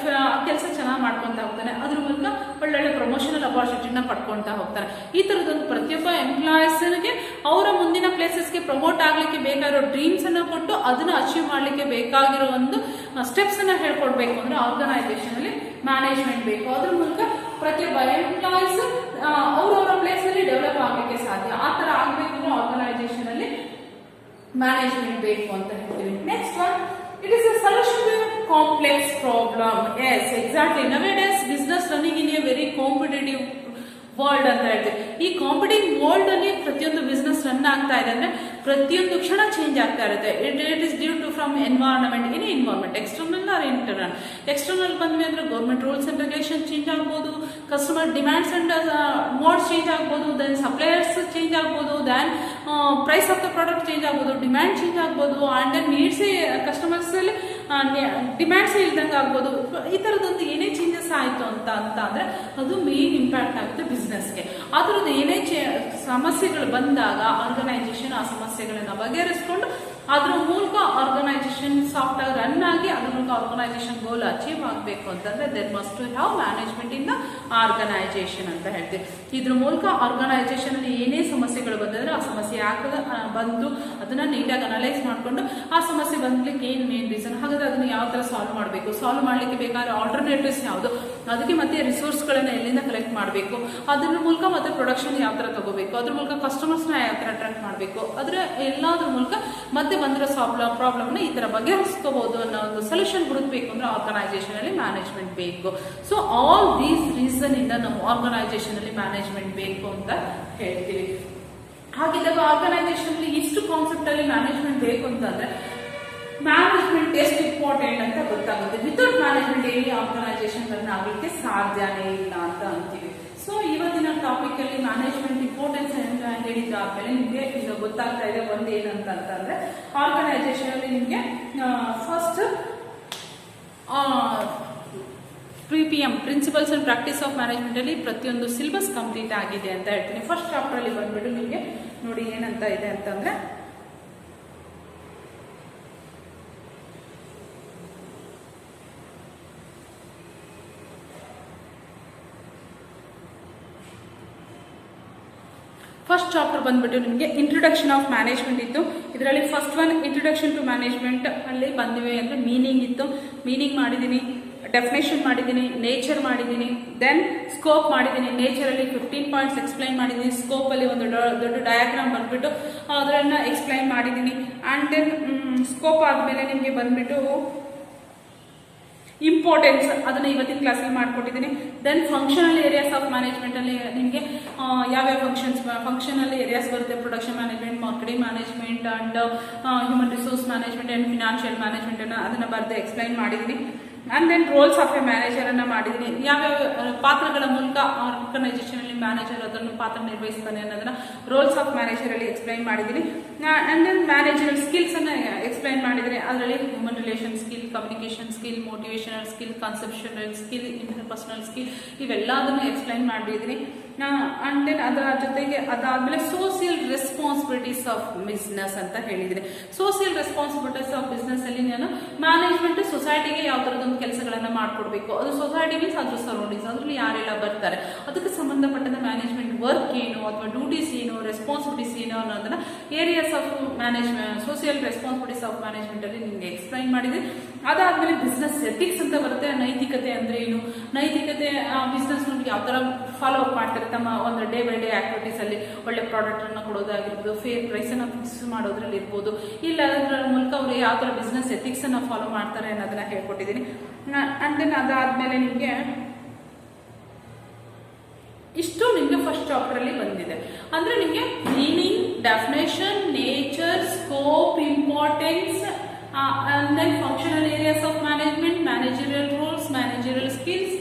ಕೆಲಸ ಚೆನ್ನಾಗಿ ಮಾಡ್ಕೊಂತ ಹೋಗ್ತಾನೆ. ಅದ್ರ ಮೂಲಕ ಒಳ್ಳೊಳ್ಳೆ ಪ್ರಮೋಷನಲ್ ಅಪಾರ್ಚುನಿಟಿನ ಪಡ್ಕೊಂತ ಹೋಗ್ತಾರೆ. ಈ ತರದೊಂದು ಪ್ರತಿಯೊಬ್ಬ ಎಂಪ್ಲಾಯೀಸ್ಗೆ ಅವರ ಮುಂದಿನ ಪ್ಲೇಸಸ್ಗೆ ಪ್ರಮೋಟ್ ಆಗ್ಲಿಕ್ಕೆ ಬೇಕಾಗಿರೋ ಡ್ರೀಮ್ಸ್ ಅನ್ನ ಕೊಟ್ಟು ಅದನ್ನ ಅಚೀವ್ ಮಾಡ್ಲಿಕ್ಕೆ ಬೇಕಾಗಿರೋ ಒಂದು ಸ್ಟೆಪ್ಸ್ ಅನ್ನ ಹೇಳ್ಕೊಡ್ಬೇಕು ಅಂದ್ರೆ ಆರ್ಗನೈಸೇಷನ್ ಅಲ್ಲಿ ಮ್ಯಾನೇಜ್ಮೆಂಟ್ ಬೇಕು. ಅದ್ರ ಮೂಲಕ ಪ್ರತಿಯೊಬ್ಬ ಎಂಪ್ಲಾಯೀಸ್ ಅವ್ರವರ ಪ್ಲೇಸ್ ಅಲ್ಲಿ ಡೆವಲಪ್ ಆಗ್ಲಿಕ್ಕೆ ಸಾಧ್ಯ. ಆ ತರ ಆಗ್ಬೇಕು ಅಂದ್ರೆ ಆರ್ಗನೈಸೇಷನ್ ಅಲ್ಲಿ ಮ್ಯಾನೇಜ್ಮೆಂಟ್ ಬೇಕು ಅಂತ ಹೇಳ್ತೀವಿ. Next one, it is a solution to a complex problem. Yes, exactly. Nowadays business running in a very competitive world ಅಂತ ಹೇಳ್ತೀವಿ. ಈ ಕಾಂಪಿಟಿವ್ ವರ್ಲ್ಡ್ ಅಲ್ಲಿ ಪ್ರತಿಯೊಂದು ಬಿಸ್ನೆಸ್ ರನ್ ಆಗ್ತಾ ಇದೆ ಅಂದ್ರೆ ಪ್ರತಿಯೊಂದು ಕ್ಷಣ ಚೇಂಜ್ ಆಗ್ತಾ ಇರುತ್ತೆ. It is due to from environment, any environment, external or internal. External ಬಂದ್ಮೇಲೆ ಅಂದ್ರೆ government rules and regulation change ಆಗ್ಬೋದು, customer demands and moods change ಆಗ್ಬೋದು, ದೆನ್ ಸಪ್ಲೈಯರ್ಸ್ ಚೇಂಜ್ ಆಗ್ಬೋದು, then price of the product change ಆಗ್ಬೋದು, ಡಿಮ್ಯಾಂಡ್ ಚೇಂಜ್ ಆಗ್ಬೋದು, ಅಂಡ್ ದೆನ್ ನೀಡ್ಸ್ ಕಸ್ಟಮರ್ಸ್ ಅಲ್ಲಿ ಡಿಮ್ಯಾಂಡ್ಸ್ ಇಲ್ದಂಗೆ ಆಗ್ಬೋದು. ಈ ತರದೊಂದು ಏನೇ ಚೇಂಜಸ್ ಆಯ್ತು ಅಂತ ಅಂದ್ರೆ ಅದು ಮೇನ್ ಇಂಪ್ಯಾಕ್ಟ್ ಆಗುತ್ತೆ ಬಿಸ್ನೆಸ್ಗೆ. ಅದರದ್ದು ಏನೇ ಸಮಸ್ಯೆಗಳು ಬಂದಾಗ ಆರ್ಗನೈಸೇಷನ್ ಆ ಸಮಸ್ಯೆಗಳನ್ನ ಬಗೆಹರಿಸ್ಕೊಂಡು ಅದ್ರ ಮೂಲಕ ಆರ್ಗನೈಸೇಷನ್ ಸಾಫ್ಟ್ ಆಗಿ ರನ್ ಆಗಿ ಅದ್ರ ಮೂಲಕ ಆರ್ಗನೈಸೇಷನ್ ಗೋಲ್ ಅಚೀವ್ ಆಗಬೇಕು ಅಂತಂದ್ರೆ there must have management in the organisation ಅಂತ ಹೇಳ್ತೀವಿ. ಇದ್ರ ಮೂಲಕ ಆರ್ಗನೈಸೇಷನ್ ಅಲ್ಲಿ ಏನೇ ಸಮಸ್ಯೆಗಳು ಬಂದ್ರೆ ಆ ಸಮಸ್ಯೆ ಯಾಕೆ ಬಂದು ಅದನ್ನ ನೀಟಾಗಿ ಅನಲೈಸ್ ಮಾಡ್ಕೊಂಡು ಆ ಸಮಸ್ಯೆ ಬಂದ್ಲಿಕ್ಕೆ ಏನ್ ಮೇನ್ ರೀಸನ್, ಹಾಗಾದ್ರೆ ಅದನ್ನ ಯಾವ ತರ ಸಾಲ್ವ್ ಮಾಡಬೇಕು, ಸಾಲ್ವ್ ಮಾಡ್ಲಿಕ್ಕೆ ಬೇಕಾದ್ರೆ ಆಲ್ಟರ್ನೇಟಿವ್ಸ್ ಯಾವುದು, ಅದಕ್ಕೆ ಮತ್ತೆ ರಿಸೋರ್ಸ್ ಗಳನ್ನ ಎಲ್ಲಿಂದ ಕಲೆಕ್ಟ್ ಮಾಡಬೇಕು, ಅದ್ರ ಮೂಲಕ ಮತ್ತೆ ಪ್ರೊಡಕ್ಷನ್ ಯಾವ ತರ ತಗೋಬೇಕು, ಅದ್ರ ಮೂಲಕ ಕಸ್ಟಮರ್ಸ್ ನ ಯಾವ ತರ ಅಟ್ರಾಕ್ಟ್ ಮಾಡಬೇಕು, ಅದ್ರ ಎಲ್ಲಾದ್ರ ಮೂಲಕ ಮತ್ತೆ ಬಂದಿರೋ ಪ್ರಾಬ್ಲಮ್ ನ ಈ ತರ ಬಗೆಹರಿಸ್ಕೋಬಹುದು ಅನ್ನೋ ಒಂದು ಸೊಲ್ಯೂಷನ್ ಹುಡುಕ್ಬೇಕು ಅಂದ್ರೆ ಆರ್ಗನೈಸೇಷನ್ ಅಲ್ಲಿ ಮ್ಯಾನೇಜ್ಮೆಂಟ್ ಬೇಕು. ಸೊ ಆಲ್ ದೀಸ್ ರೀಸನ್ ಇಂದ ನಾವು ಆರ್ಗನೈಸೇಷನ್ ಅಲ್ಲಿ ಮ್ಯಾನೇಜ್ಮೆಂಟ್ ಬೇಕು ಅಂತ ಹೇಳ್ತೀವಿ. ಹಾಗಿದ್ದಾಗ ಆರ್ಗನೈಸೇಷನ್ ಅಲ್ಲಿ ಇಷ್ಟು ಕಾನ್ಸೆಪ್ಟ್ ಅಲ್ಲಿ ಮ್ಯಾನೇಜ್ಮೆಂಟ್ ಬೇಕು ಅಂತಂದ್ರೆ ಮ್ಯಾನೇಜ್ಮೆಂಟ್ ಎಷ್ಟು ಇಂಪಾರ್ಟೆಂಟ್ ಅಂತ ಗೊತ್ತಾಗುತ್ತೆ. ವಿತೌಟ್ ಮ್ಯಾನೇಜ್ಮೆಂಟ್ ಏನೇ ಆರ್ಗನೈಸೇಷನ್ ರನ್ ಆಗ್ಲಿಕ್ಕೆ ಸಾಧ್ಯನೇ ಇಲ್ಲ ಅಂತ ಅಂತೀವಿ. ಸೊ ಇವತ್ತಿನ ಟಾಪಿಕ್ ಅಲ್ಲಿ ಮ್ಯಾನೇಜ್ಮೆಂಟ್ ಇಂಪಾರ್ಟೆನ್ಸ್ ಅಂತ ಹೇಳಿದ್ದಾದ್ಮೇಲೆ ನಿಮ್ಗೆ ಈಗ ಗೊತ್ತಾಗ್ತಾ ಇದೆ ಒಂದು ಏನಂತಂದ್ರೆ ಆರ್ಗನೈಸೇಷನ್ ಅಲ್ಲಿ ನಿಮ್ಗೆ first PPM principles and practice of management ಅಲ್ಲಿ ಪ್ರತಿಯೊಂದು ಸಿಲೆಬಸ್ ಕಂಪ್ಲೀಟ್ ಆಗಿದೆ ಅಂತ ಹೇಳ್ತೀನಿ. ಫಸ್ಟ್ ಚಾಪ್ಟರ್ ಅಲ್ಲಿ ಬಂದ್ಬಿಟ್ಟು ನಿಮ್ಗೆ ನೋಡಿ ಏನಂತ ಇದೆ ಅಂತಂದ್ರೆ ಫಸ್ಟ್ ಚಾಪ್ಟರ್ ಬಂದ್ಬಿಟ್ಟು ನಿಮಗೆ ಇಂಟ್ರೊಡಕ್ಷನ್ ಆಫ್ ಮ್ಯಾನೇಜ್ಮೆಂಟ್ ಇತ್ತು. ಇದರಲ್ಲಿ first one introduction to management ಅಲ್ಲಿ ಬಂದಿವೆ ಅಂದ್ರೆ ಮೀನಿಂಗ್ ಇತ್ತು, ಮೀನಿಂಗ್ ಮಾಡಿದ್ದೀನಿ, ಡೆಫಿನೇಷನ್ ಮಾಡಿದ್ದೀನಿ, ನೇಚರ್ ಮಾಡಿದ್ದೀನಿ, ದೆನ್ ಸ್ಕೋಪ್ ಮಾಡಿದ್ದೀನಿ. ನೇಚರ್ ಅಲ್ಲಿ 15 ಪಾಯಿಂಟ್ಸ್ ಎಕ್ಸ್ಪ್ಲೈನ್ ಮಾಡಿದ್ದೀನಿ, ಸ್ಕೋಪ್ ಅಲ್ಲಿ ಒಂದು ದೊಡ್ಡ ಡಯಾಗ್ರಾಮ್ ಬಂದ್ಬಿಟ್ಟು ಅದನ್ನ ಎಕ್ಸ್ಪ್ಲೈನ್ ಮಾಡಿದ್ದೀನಿ. ಅಂಡ್ ದೆನ್ ಸ್ಕೋಪ್ ಆದ್ಮೇಲೆ ನಿಮಗೆ ಬಂದ್ಬಿಟ್ಟು ಇಂಪಾರ್ಟೆನ್ಸ್ ಅದನ್ನ ಇವತ್ತಿನ ಕ್ಲಾಸಲ್ಲಿ ಮಾಡ್ಕೊಟ್ಟಿದ್ದೀನಿ. Then functional areas of management ಅಲ್ಲಿ ನಿಮಗೆ ಯಾವ್ಯಾವ ಫಂಕ್ಷನಲ್ ಏರಿಯಾಸ್ ಬರುತ್ತೆ, production management, marketing management and human resource management and financial management ಅದನ್ನ ಬರೆದು ಎಕ್ಸ್ಪ್ಲೈನ್ ಮಾಡಿದ್ದೀನಿ. And then roles of a manager ಅನ್ನ ಮಾಡಿದ್ದೀನಿ, ಯಾವ್ಯಾವ ಪಾತ್ರಗಳ ಮೂಲಕ ಆರ್ಗನೈಸೇಷನ್ ಅಲ್ಲಿ ಮ್ಯಾನೇಜರ್ ಅದನ್ನು ಪಾತ್ರ ನಿರ್ವಹಿಸ್ತಾನೆ ಅನ್ನೋದನ್ನ ರೋಲ್ಸ್ ಆಫ್ ಮ್ಯಾನೇಜರ್ ಅಲ್ಲಿ ಎಕ್ಸ್ಪ್ಲೈನ್ ಮಾಡಿದ್ದೀನಿ. ಅಂಡ್ ದೆನ್ ಮ್ಯಾನೇಜರಲ್ ಸ್ಕಿಲ್ಸ್ ಅನ್ನ ಎಕ್ಸ್ಪ್ಲೈನ್ ಮಾಡಿದ್ದೀನಿ. ಅದರಲ್ಲಿ human relation skill, communication skill, motivational skill, conceptual skill, interpersonal skill ಇವೆಲ್ಲದನ್ನು ಎಕ್ಸ್ಪ್ಲೈನ್ ಮಾಡಿದ್ದೀನಿ. ಅಂಡ್ ದೆನ್ ಅದರ ಜೊತೆಗೆ ಅದಾದ್ಮೇಲೆ ಸೋಷಿಯಲ್ ರೆಸ್ಪಾನ್ಸಿಬಿಲಿಟೀಸ್ ಆಫ್ ಬಿಸ್ನೆಸ್ ಅಂತ ಹೇಳಿದ್ದೀನಿ. ಸೋಷಿಯಲ್ ರೆಸ್ಪಾನ್ಸಿಬಿಲಿಟೀಸ್ ಆಫ್ ಬಿಸ್ನೆಸ್ ಅಲ್ಲಿ ನಾನು ಮ್ಯಾನೇಜ್ಮೆಂಟ್ ಸೊಸೈಟಿಗೆ ಯಾವ ತರದೊಂದು ಕೆಲಸಗಳನ್ನ ಮಾಡ್ಕೊಡ್ಬೇಕು, ಅದು ಸೊಸೈಟಿ ಮೀನ್ಸ್ ಅದ್ರ ಸರೌಂಡಿಂಗ್ಸ್ ಅದ್ರಲ್ಲಿ ಯಾರೆಲ್ಲ ಬರ್ತಾರೆ, ಅದಕ್ಕೆ ಸಂಬಂಧಪಟ್ಟಂತ ಮ್ಯಾನೇಜ್ಮೆಂಟ್ ವರ್ಕ್ ಏನು ಅಥವಾ ಡ್ಯೂಟೀಸ್ ಏನು, ರೆಸ್ಪಾನ್ಸಿಬಿಲಿಟೀಸ್ ಏನು ಅನ್ನೋದನ್ನ areas of management social responsibilities of management ಅಲ್ಲಿ ನಿಮ್ಗೆ ಎಕ್ಸ್ಪ್ಲೈನ್ ಮಾಡಿದೆ. ಅದಾದ್ಮೇಲೆ ಬಿಸ್ನೆಸ್ ಎಥಿಕ್ಸ್ ಅಂತ ಬರುತ್ತೆ. ನೈತಿಕತೆ ಅಂದ್ರೆ ಏನು, ನೈತಿಕತೆ ಬಿಸ್ನೆಸ್ ಯಾವ ತರ ಫಾಲೋ ಅಪ್ ಮಾಡ್ತಾರೆ ತಮ್ಮ ಒಂದು ಡೇ ಬೈ ಡೇ ಆಕ್ಟಿವಿಟೀಸ್ ಅಲ್ಲಿ, ಒಳ್ಳೆ ಪ್ರಾಡಕ್ಟ್ ಅನ್ನ ಕೊಡೋದಾಗಿರ್ಬೋದು, ಫೇರ್ ಪ್ರೈಸ್ ಅನ್ನ ಫಿಕ್ಸ್ ಮಾಡೋದ್ರಲ್ಲಿ ಇರ್ಬೋದು, ಇಲ್ಲ ಅದರ ಮೂಲಕ ಅವರು ಯಾವ ತರ ಬಿಸ್ನೆಸ್ ಎಥಿಕ್ಸ್ ಅನ್ನ ಫಾಲೋ ಮಾಡ್ತಾರೆ ಅನ್ನೋದನ್ನ ಹೇಳ್ಕೊಟ್ಟಿದ್ದೀನಿ. ಅಂಡ್ ದೆನ್ ಅದಾದ್ಮೇಲೆ ನಿಮ್ಗೆ ಇಷ್ಟು ನಿಮ್ಗೆ ಫಸ್ಟ್ ಚಾಪ್ಟರ್ ಅಲ್ಲಿ ಬಂದಿದೆ. ಅಂದ್ರೆ ನಿಮ್ಗೆ meaning, definition, nature, scope, importance and then functional areas of management, managerial roles, managerial skills,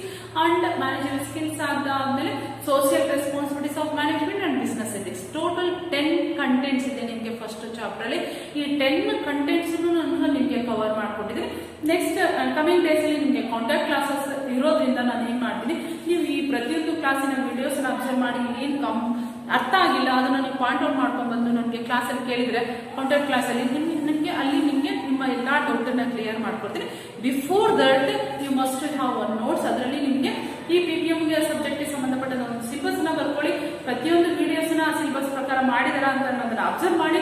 and managerial skills ಆದ್ಮೇಲೆ social responsibilities of management and business ethics. Total 10 contents ಇದೆ ನಿಮಗೆ ಫಸ್ಟ್ ಚಾಪ್ಟರ್ ಅಲ್ಲಿ. ಈ 10 ಕಂಟೆಂಟ್ಸ್ ನಾನು ನಿಮಗೆ ಕವರ್ ಮಾಡ್ಕೊಟ್ಟಿದ್ದೀನಿ. ನೆಕ್ಸ್ಟ್ ಕಮಿಂಗ್ ಡೇಸ್ ಅಲ್ಲಿ ನಿಮಗೆ ಕಾಂಟ್ಯಾಕ್ಟ್ ಕ್ಲಾಸಸ್ ಇರೋದ್ರಿಂದ ನಾನು ಏನ್ ಮಾಡ್ತೀನಿ, ನೀವು ಈ ಪ್ರತಿಯೊಂದು ಕ್ಲಾಸಿನ ವಿಡಿಯೋಸ್ ಅಬ್ಸರ್ವ್ ಮಾಡಿ ಏನ್ ಅರ್ಥ ಆಗಿಲ್ಲ ಅದನ್ನ ನೀವು ಪಾಯಿಂಟ್ ಔಟ್ ಮಾಡ್ಕೊಂಡು ಬಂದು ನನಗೆ ಕ್ಲಾಸಲ್ಲಿ ಕೇಳಿದ್ರೆ ಕಾಂಟ್ಯಾಕ್ಟ್ ಕ್ಲಾಸಲ್ಲಿ ನಿಮಗೆ ಅಲ್ಲಿ ನಿಮಗೆ ನಿಮ್ಮ ಎಲ್ಲಾ ಡೌಟ್ ಅನ್ನ ಕ್ಲಿಯರ್ ಮಾಡ್ಕೊಡ್ತೀನಿ. Before that you must have one notes. ಅದರಲ್ಲಿ ನಿಮಗೆ ಈ PPM ಸಬ್ಜೆಕ್ಟ್ಗೆ ಸಂಬಂಧಪಟ್ಟ ಒಂದು ಸಿಲೆಬಸ್ ನ ಬರ್ಕೊಳ್ಳಿ. ಪ್ರತಿಯೊಂದು ವಿಡಿಯೋಸ್ ನ ಸಿಲೆಬಸ್ ಪ್ರಕಾರ ಮಾಡಿದಾರ ಅಂತ ಅದನ್ನ ಅಬ್ಸರ್ವ್ ಮಾಡಿ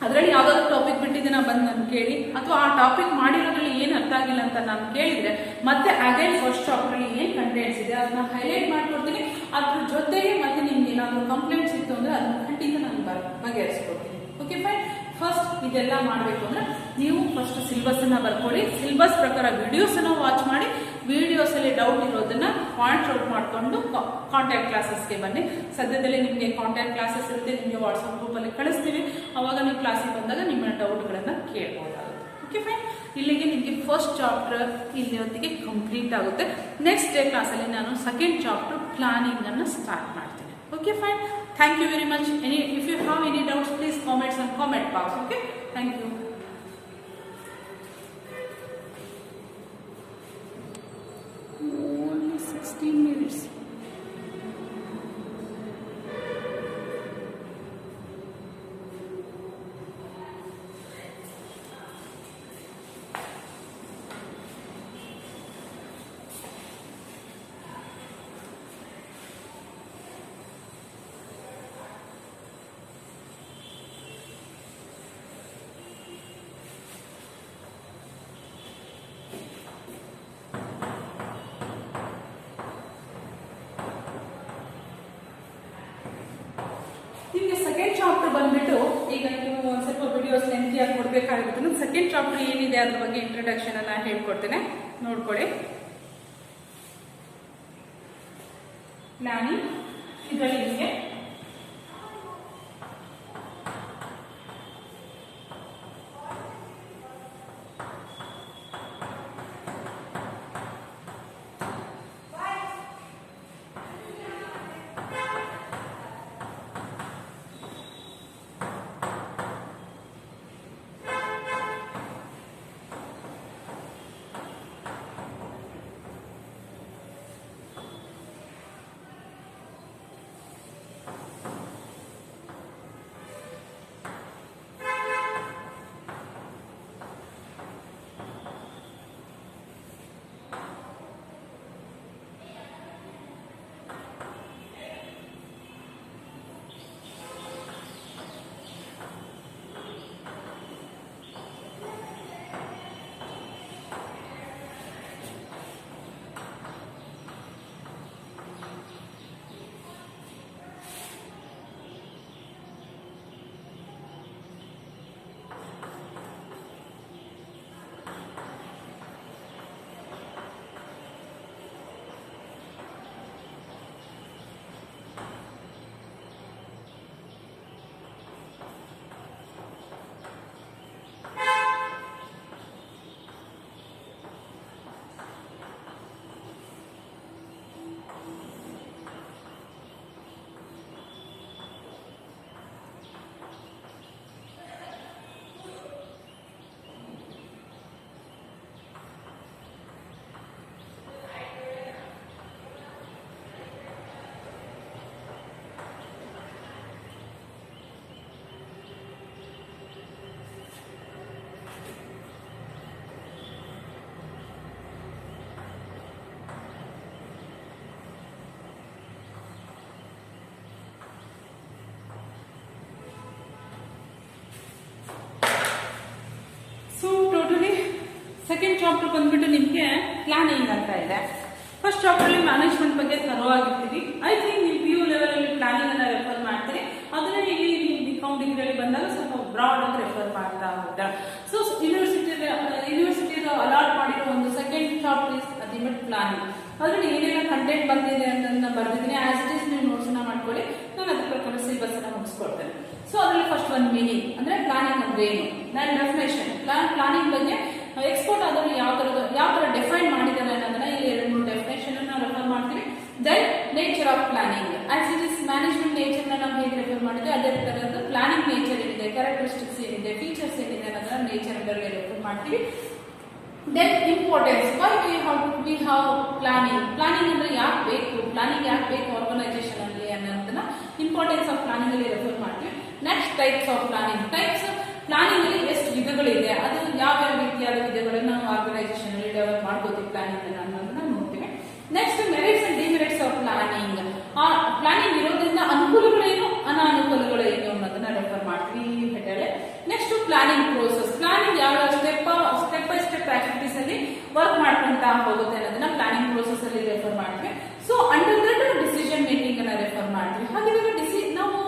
ಅದರಲ್ಲಿ ಯಾವ್ದಾದ್ರು ಟಾಪಿಕ್ ಬಿಟ್ಟಿದ್ದೀನ ಬಂದು ನಾನು ಕೇಳಿ, ಅಥವಾ ಆ ಟಾಪಿಕ್ ಮಾಡಿರೋದ್ರಲ್ಲಿ ಏನ್ ಅರ್ಥ ಆಗಿಲ್ಲ ಅಂತ ನಾನು ಕೇಳಿದ್ರೆ ಮತ್ತೆ ಅಗೈನ್ ಫಸ್ಟ್ ಚಾಪ್ಟರ್ ಅಲ್ಲಿ ಏನ್ ಕಂಟೆಂಟ್ಸ್ ಇದೆ ಅದನ್ನ ಹೈಲೈಟ್ ಮಾಡ್ಕೊಡ್ತೀನಿ. ಅದ್ರ ಜೊತೆಗೆ ಮತ್ತೆ ನಿಮ್ಗೆ ಏನಾದ್ರು ಕಂಪ್ಲೇಂಟ್ಸ್ ಇತ್ತು ಅಂದ್ರೆ ಅದನ್ನ ಖಂಡಿತ ನಾನು ಬಗೆಹರಿಸ್ಕೊಡ್ತೀನಿ. Okay fine. ಫಸ್ಟ್ ಇದೆಲ್ಲ ಮಾಡಬೇಕು ಅಂದ್ರೆ ನೀವು ಫಸ್ಟ್ ಸಿಲೆಬಸ್ ಅನ್ನ ಬರ್ಕೊಳ್ಳಿ. ಸಿಲೆಬಸ್ ಪ್ರಕಾರ ವಿಡಿಯೋಸ್ ಅನ್ನ ವಾಚ್ ಮಾಡಿ, ವಿಡಿಯೋಸ್ ಅಲ್ಲಿ ಡೌಟ್ ಇರೋದನ್ನ ಪಾಯಿಂಟ್ ಔಟ್ ಮಾಡ್ಕೊಂಡು ಕಾಂಟ್ಯಾಕ್ಟ್ ಕ್ಲಾಸಸ್ಗೆ ಬನ್ನಿ. ಸದ್ಯದಲ್ಲೇ ನಿಮಗೆ ಕಾಂಟ್ಯಾಕ್ಟ್ ಕ್ಲಾಸಸ್ ಇರುತ್ತೆ, ನಿಮಗೆ ವಾಟ್ಸ್ಆಪ್ ಗ್ರೂಪ್ ಅಲ್ಲಿ ಕಳಿಸ್ತೀವಿ. ಅವಾಗ ನೀವು ಕ್ಲಾಸಿಗೆ ಬಂದಾಗ ನಿಮ್ಮ ಡೌಟ್ಗಳನ್ನ ಕೇಳಬಹುದಾಗುತ್ತೆ. Okay fine. ಇಲ್ಲಿಗೆ ನಿಮಗೆ ಫಸ್ಟ್ ಚಾಪ್ಟರ್ ಇಲ್ಲಿಯೊತ್ತಿಗೆ ಕಂಪ್ಲೀಟ್ ಆಗುತ್ತೆ. ನೆಕ್ಸ್ಟ್ ಡೇ ಕ್ಲಾಸಲ್ಲಿ ನಾನು ಸೆಕೆಂಡ್ ಚಾಪ್ಟರ್ ಪ್ಲಾನಿಂಗ್ ಅನ್ನು ಸ್ಟಾರ್ಟ್ ಮಾಡ್ತೀನಿ. Okay, fine. Thank you very much. If you have any doubts, please comment on comment box. Okay. Thank you. Only 16 minutes. Second chapter ಬಂದ್ಬಿಟ್ಟು ಈಗ ನೀವು ಒಂದ್ ಸ್ವಲ್ಪ ವಿಡಿಯೋಸ್ ಲೆಂತಿ ಆಗಿ ಕೊಡ್ಬೇಕಾಗುತ್ತೆ. ಸೆಕೆಂಡ್ ಚಾಪ್ಟರ್ ಏನಿದೆ ಅದ್ರ ಬಗ್ಗೆ ಇಂಟ್ರಡಕ್ಷನ್ ಅನ್ನ ಹೇಳ್ಕೊಡ್ತೇನೆ, ನೋಡ್ಕೊಳ್ಳಿ. ಪ್ಲಾನಿಂಗ್ ಇದರಲ್ಲಿ ನಿಮಗೆ ಸೆಕೆಂಡ್ ಚಾಪ್ಟರ್ ಬಂದ್ಬಿಟ್ಟು ನಿಮಗೆ ಪ್ಲಾನಿಂಗ್ ಅಂತ ಇದೆ. ಫಸ್ಟ್ ಚಾಪ್ಟರ್ ಅಲ್ಲಿ ಮ್ಯಾನೇಜ್ಮೆಂಟ್ ಬಗ್ಗೆ ತರವಾಗಿರ್ತೀವಿ. ಐ ಥಿಂಕ್ ನೀವು PU ಲೆವೆಲ್ ಅಲ್ಲಿ ಪ್ಲಾನಿಂಗ್ ಅನ್ನ ರೆಫರ್ ಮಾಡ್ತೀರಿ. ಅದನ್ನ ಇಲ್ಲಿ ಬಿಕಾಮ್ ಡಿಗ್ರಿಯಲ್ಲಿ ಬಂದಾಗ ಸ್ವಲ್ಪ ಬ್ರಾಡ್ ಆಗಿ ರೆಫರ್ ಮಾಡ್ತಾ ಹೋಗ್ತಾ. ಸೊ ಯೂನಿವರ್ಸಿಟಿ ಅಲಾಟ್ ಮಾಡಿರೋ ಒಂದು second chapter is ultimate planning. ಅದ್ರಲ್ಲಿ ಏನೇನು ಕಂಟೆಂಟ್ ಬಂದಿದೆ ಅಂತ ಬರ್ದಿದ್ದೀನಿ. ಆಸ್ ಇಟ್ ಇಸ್ ನೀವು ನೋಟ್ಸ್ ಅನ್ನ ಮಾಡ್ಕೊಳ್ಳಿ. ನಾನು ಅದ್ರ ಪ್ರಕಾರ ಸಿಲೆಬಸ್ ಅನ್ನ ಮುಗಿಸ್ಕೊಡ್ತೇನೆ. ಸೊ ಅದರಲ್ಲಿ ಫಸ್ಟ್ ಒಂದು ಮೀನಿಂಗ್ ಅಂದ್ರೆ ಪ್ಲಾನಿಂಗ್ ಅಂದ್ರೆ ಏನು, ನಾನು ಡೆಫಿನೇಷನ್ ಪ್ಲಾನಿಂಗ್ ಬಗ್ಗೆ ಎಕ್ಸ್ಪೋರ್ಟ್ ಆದಲ್ಲಿ ಯಾವ ತರ ಡಿಫೈನ್ ಮಾಡಿದ್ದಾರೆ ಅನ್ನೋದನ್ನ ಇಲ್ಲಿ 2-3 ಡೆಫಿನೇಷನ್ ಅನ್ನ ರೆಫರ್ ಮಾಡ್ತೀವಿ. Then nature of planning as it is management nature ನ ನಾವು ಹೇಗೆ ರೆಫರ್ ಮಾಡಿದ್ವಿ ಅದೇ ತರಹದ ಪ್ಲಾನಿಂಗ್ ನೇಚರ್ ಏನಿದೆ, ಕ್ಯಾರೆಕ್ಟರಿಸ್ಟಿಕ್ಸ್ ಏನಿದೆ, ಫೀಚರ್ಸ್ ಏನಿದೆ ಅನ್ನೋದನ್ನ ನೇಚರ್ ಅಂಡರ್ಗೆ ರೆಫರ್ ಮಾಡ್ತೀವಿ. Then importance why we have planning ಅಂದ್ರೆ ಯಾಕೆ ಬೇಕು, ಪ್ಲಾನಿಂಗ್ ಯಾಕೆ ಬೇಕು ಆರ್ಗನೈಸೇಷನ್ ಅಲ್ಲಿ ಅನ್ನೋದನ್ನ ಇಂಪಾರ್ಟೆನ್ಸ್ ಆಫ್ ಪ್ಲಾನಿಂಗ್ ಅಲ್ಲಿ ರೆಫರ್ ಮಾಡ್ತೀವಿ. Next types of planning planning ಅಲ್ಲಿ ಎಷ್ಟು ವಿಧಗಳಿದೆ, ಅದು ಯಾವ ರೀತಿಯಾದ ವಿಧಗಳನ್ನು ನಾವು ಆರ್ಗನೈಸೇಷನ್ ಅಲ್ಲಿ ಡೆವಲಪ್ ಮಾಡ್ಕೋತೀವಿ ಪ್ಲಾನಿಂಗ್ ಅನ್ನೋದನ್ನ ನೋಡ್ತೀವಿ. Next merits and demerits of planning, ಆ ಪ್ಲಾನಿಂಗ್ ಇರೋದ್ರಿಂದ ಅನುಕೂಲಗಳೇನು ಅನಾನುಕೂಲಗಳೇನು ಅನ್ನೋದನ್ನ ರೆಫರ್ ಮಾಡ್ತೀವಿ ಈ ಹೆಡ್ಡಲ್ಲಿ. ನೆಕ್ಸ್ಟ್ ಪ್ಲಾನಿಂಗ್ ಪ್ರೋಸೆಸ್, ಪ್ಲಾನಿಂಗ್ ಯಾವ ಸ್ಟೆಪ್ ಬೈ ಸ್ಟೆಪ್ ಆಕ್ಟಿವಿಟೀಸ್ ಅಲ್ಲಿ ವರ್ಕ್ ಮಾಡ್ಕೊಂತ ಹೋಗುತ್ತೆ ಅನ್ನೋದನ್ನ ಪ್ಲಾನಿಂಗ್ ಪ್ರೋಸೆಸ್ ಅಲ್ಲಿ ರೆಫರ್ ಮಾಡ್ತೀವಿ. So under that decision making ಅನ್ನ ರೆಫರ್ ಮಾಡ್ತೀವಿ. ಹಾಗಿದ್ರೆ ನಾವು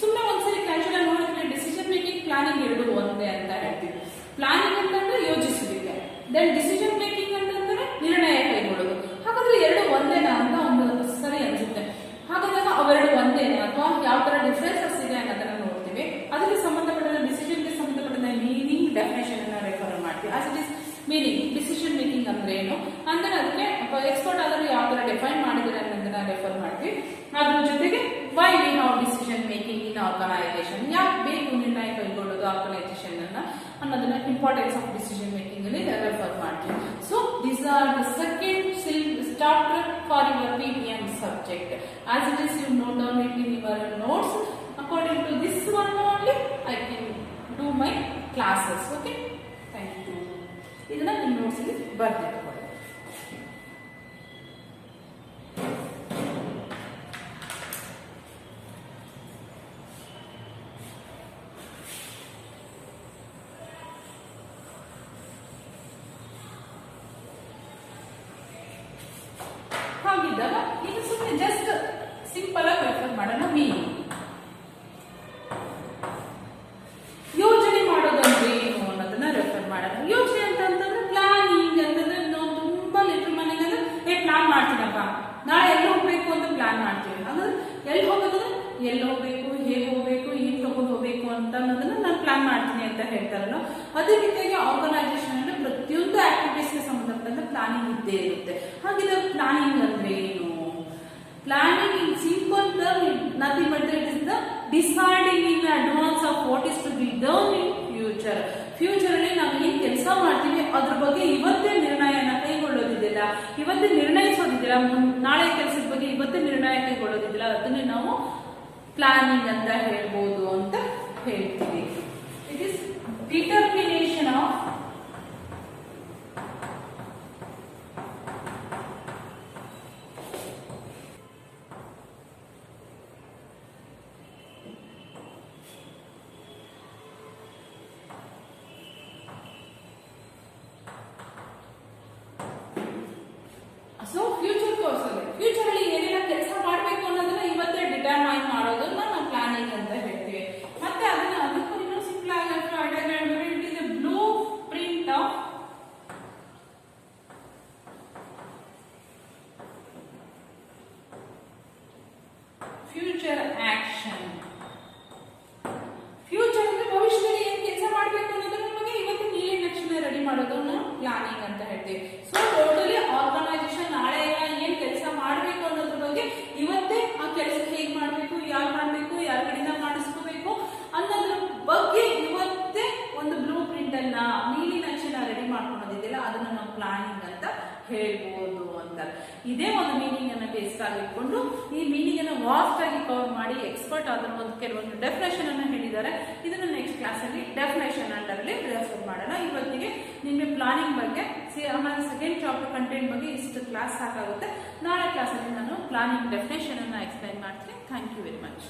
ಸುಮ್ಮನೆ ಒಂದ್ಸರಿ ಕ್ಯಾಶುವಲ್ ನೋಡಿದ್ರೆ ಡಿಸಿಷನ್ ಮೇಕಿಂಗ್ ಪ್ಲಾನಿಂಗ್ ಎರಡು ಒಂದೇ ಅಂತ ಹೇಳ್ತೀವಿ. ಪ್ಲಾನಿಂಗ್ ಅಂತಂದ್ರೆ ಯೋಚಿಸುವಿಕೆ, ದೆನ್ ಡಿಸಿಷನ್ ಮೇಕಿಂಗ್ ಅಂತಂದ್ರೆ ನಿರ್ಣಯ ಕೈಗೊಳ್ಳೋದು. ಹಾಗಾದ್ರೆ ಎರಡು ಒಂದೇನಾ ಅಂತ ಒಂದು ಸರಿ ಅನ್ಸುತ್ತೆ. ಹಾಗಾದಾಗ ಅವೆರಡು ಒಂದೇನಾ ಅಥವಾ ಯಾವ ತರ ಡಿಫ್ರೆನ್ಸಸ್ ಇದೆ ಅನ್ನೋದನ್ನ ನೋಡ್ತೀವಿ. ಅದಕ್ಕೆ ಸಂಬಂಧಪಟ್ಟ ಡಿಸಿಷನ್ಗೆ ಸಂಬಂಧಪಟ್ಟ ಮೀನಿಂಗ್ ಡೆಫಿನೇಷನ್ ಅನ್ನ ರೆಫರ್ ಮಾಡ್ತೀವಿ. As it is meaning decision making ಅಂದ್ರೆ ಏನು ಅಂದ್ರೆ ಅದಕ್ಕೆ ಎಕ್ಸ್ಪರ್ಟ್ ಆದರೂ ಯಾವ ತರ ಡಿಫೈನ್ ಮಾಡಿದ್ರೆ ಅನ್ನೋದನ್ನ ರೆಫರ್ ಮಾಡ್ತೀವಿ. ಅದ್ರ ಜೊತೆಗೆ why we have decision making in organisation, ಯಾಕೆ ಬೇಕು ನಿರ್ಣಯ ಕೈಗೊಳ್ಳೋದು ಆರ್ಗನೈಸೇಷನ್ ಅನ್ನೋದನ್ನ ಇಂಪಾರ್ಟೆನ್ಸ್ ಆಫ್ ಡಿಸಿಷನ್ ಮೇಕಿಂಗ್ ಅಲ್ಲಿ ರೆಫರ್ ಮಾಡ್ತೀವಿ. So these are the second chapter for your PPM subject. As it is, you note down it in your notes. According to this one only, I can do my classes. Okay? Thank you. ಇದನ್ನ ನಿಮ್ಮ ನೋಟ್ಸ್ ಅಲ್ಲಿ ಬರ್ತೀನಿ. ಹಾಗಿದ್ದಾಗ ಈಗ ಸುಮ್ಮನೆ ಜಸ್ಟ್ ಸಿಂಪಲ್ ಆಗಿ ರೆಫರ್ ಮಾಡೋಣ. ಮೀನಿಂಗ್ ಯೋಜನೆ ಮಾಡೋದಂದ್ರೆ ಏನು ಅನ್ನೋದನ್ನ ರೆಫರ್ ಮಾಡೋಣ. ಯೋಜನೆ ಅಂತಂದ್ರೆ ಪ್ಲಾನಿಂಗ್ ಅಂತಂದ್ರೆ ನಾವು ತುಂಬಾ ಲಿಟಲ್ ಮನೆಗೆ ಪ್ಲಾನ್ ಮಾಡ್ತೀನಪ್ಪ, ನಾಳೆ ಎಲ್ಲಿ ಹೋಗ್ಬೇಕು ಅಂತ ಪ್ಲಾನ್ ಮಾಡ್ತೀವಿ. ಹಾಗಾದ್ರೆ ಎಲ್ಲಿ ಹೋಗೋದಂದ್ರೆ ಎಲ್ಲಿ ಹೋಗ್ಬೇಕು, ಹೇಗೆ ಹೋಗ್ಬೇಕು, ಏನ್ ತಗೊಂಡು ಹೋಗ್ಬೇಕು ಅಂತ ಅನ್ನೋದನ್ನ ನಾನು ಪ್ಲಾನ್ ಮಾಡ್ತೀನಿ ಅಂತ ಹೇಳ್ತಾರಲ್ಲ. ಅದೇ ರೀತಿಯಾಗಿ ಆರ್ಗನೈಸೇಷನ್ ಅಲ್ಲಿ ಪ್ರತಿಯೊಂದು ಆಕ್ಟಿವಿಟೀಸ್ಗೆ ಸಂಬಂಧಪಟ್ಟಂತ ಪ್ಲಾನಿಂಗ್ ಇದ್ದೇ ಇರುತ್ತೆ. ಹಾಗಿದ್ರೆ ಪ್ಲಾನಿಂಗ್ ಅಂದ್ರೆ ಏನು? Planning in simple term nothing but it is the deciding in advance of what is to be done in future. Future ಅಲ್ಲಿ ನಾವು ಏನ್ ಕೆಲಸ ಮಾಡ್ತೀವಿ ಅದ್ರ ಬಗ್ಗೆ ಇವತ್ತೇ ನಿರ್ಣಯನ ಕೈಗೊಳ್ಳೋದಿದ್ದಿಲ್ಲ, ಇವತ್ತೇ ನಿರ್ಣಯಿಸೋದಿದ್ದಿಲ್ಲ, ನಾಳೆ ಕೆಲಸದ ಬಗ್ಗೆ ಇವತ್ತೇ ನಿರ್ಣಯ ಕೈಗೊಳ್ಳೋದಿದ್ದಿಲ್ಲ, ಅದನ್ನೇ ನಾವು ಪ್ಲಾನಿಂಗ್ ಅಂತ ಹೇಳ್ಬೋದು ಅಂತ ಹೇಳ್ತೀವಿ. It is determination of so future course ಅಲ್ಲಿ ಫ್ಯೂಚರ್ ಅಲ್ಲಿ ಏನೆಲ್ಲ ಕೆಲಸ ಮಾಡಬೇಕು ಅನ್ನೋದನ್ನ ಇವತ್ತೇ ಡಿಟರ್ಮೈನ್ ಮಾಡೋದನ್ನ ನಾವು ಪ್ಲಾನಿಂಗ್ ಅಂತ ಹೇಳ್ತೀವಿ. ಮತ್ತೆ ಅದಕ್ಕೂ ಇನ್ನೂ ಸಿಂಪಲ್ ಆಗಿ it is A blue print of future action. Future ಅಂದ್ರೆ ಭವಿಷ್ಯದಲ್ಲಿ ಏನ್ ಕೆಲಸ ಮಾಡಬೇಕು ಅನ್ನೋದ್ರ ಬಗ್ಗೆ ಇವತ್ತು ನೀಲಿ ನಕ್ಷೆ ರೆಡಿ ಮಾಡೋದನ್ನ ಪ್ಲಾನಿಂಗ್ ಅಂತ ಹೇಳ್ತೀವಿ. ಸೊ ಟೋಟಲಿ ಆರ್ಗನೈಸೇಷನ್ ನಾಳೆ ಏನ್ ಕೆಲಸ ಮಾಡಬೇಕು ಅನ್ನೋದ್ರ ಬಗ್ಗೆ ಇವತ್ತೇ ಆ ಕೆಲಸ ಹೇಗ್ ಮಾಡಬೇಕು, ಯಾರು ಮಾಡಬೇಕು, ಯಾರ ಕಡೆಯಿಂದ ಮಾಡಿಸ್ಕೋಬೇಕು ಅನ್ನೋದ್ರ ಬಗ್ಗೆ ಇವತ್ತೇ ಒಂದು ಬ್ಲೂ ಪ್ರಿಂಟ್ ಅನ್ನ ನೀಲಿ ನಕ್ಷೆನ ರೆಡಿ ಮಾಡ್ಕೊಳೋದಿದೆಯಲ್ಲ ಅದನ್ನ ನಾವು ಪ್ಲಾನಿಂಗ್ ಅಂತ ಹೇಳ್ಬೋದು ಅಂತ. ಇದೇ ಒಂದು ಮೀನಿಂಗ್ ಅನ್ನ ಬೇಸ್ ಆಗಿಟ್ಕೊಂಡು ಈ ಮೀನಿಂಗ್ ಅನ್ನ ವಾಸ್ಟ್ ಆಗಿ ಕವರ್ ಮಾಡಿ ಎಕ್ಸ್ಪರ್ಟ್ ಆದ ಒಂದು ಕೆಲವೊಂದು ಡೆಫಿನೇಷನ್ ಅನ್ನ ಹೇಳಿದ್ದಾರೆ. ಇದನ್ನ ನೆಕ್ಸ್ಟ್ ಕ್ಲಾಸ್ ಅಲ್ಲಿ ಡೆಫಿನೇಷನ್ ಅಂಡರ್ಲಿ ರೆಫರ್ ಮಾಡೋಣ. ಇವತ್ತಿಗೆ ನಿಮಗೆ ಪ್ಲಾನಿಂಗ್ ಬಗ್ಗೆ ಆಮೇಲೆ ಸೆಕೆಂಡ್ ಚಾಪ್ಟರ್ ಕಂಟೆಂಟ್ ಬಗ್ಗೆ ಇಷ್ಟು ಕ್ಲಾಸ್ ಸಾಕಾಗುತ್ತೆ. ನಾಳೆ ಕ್ಲಾಸ್ ಅಲ್ಲಿ ನಾನು ಪ್ಲಾನಿಂಗ್ ಡೆಫಿನೇಷನ್ ಅನ್ನ ಎಕ್ಸ್ಪ್ಲೈನ್ ಮಾಡ್ತೀನಿ. Thank you very much.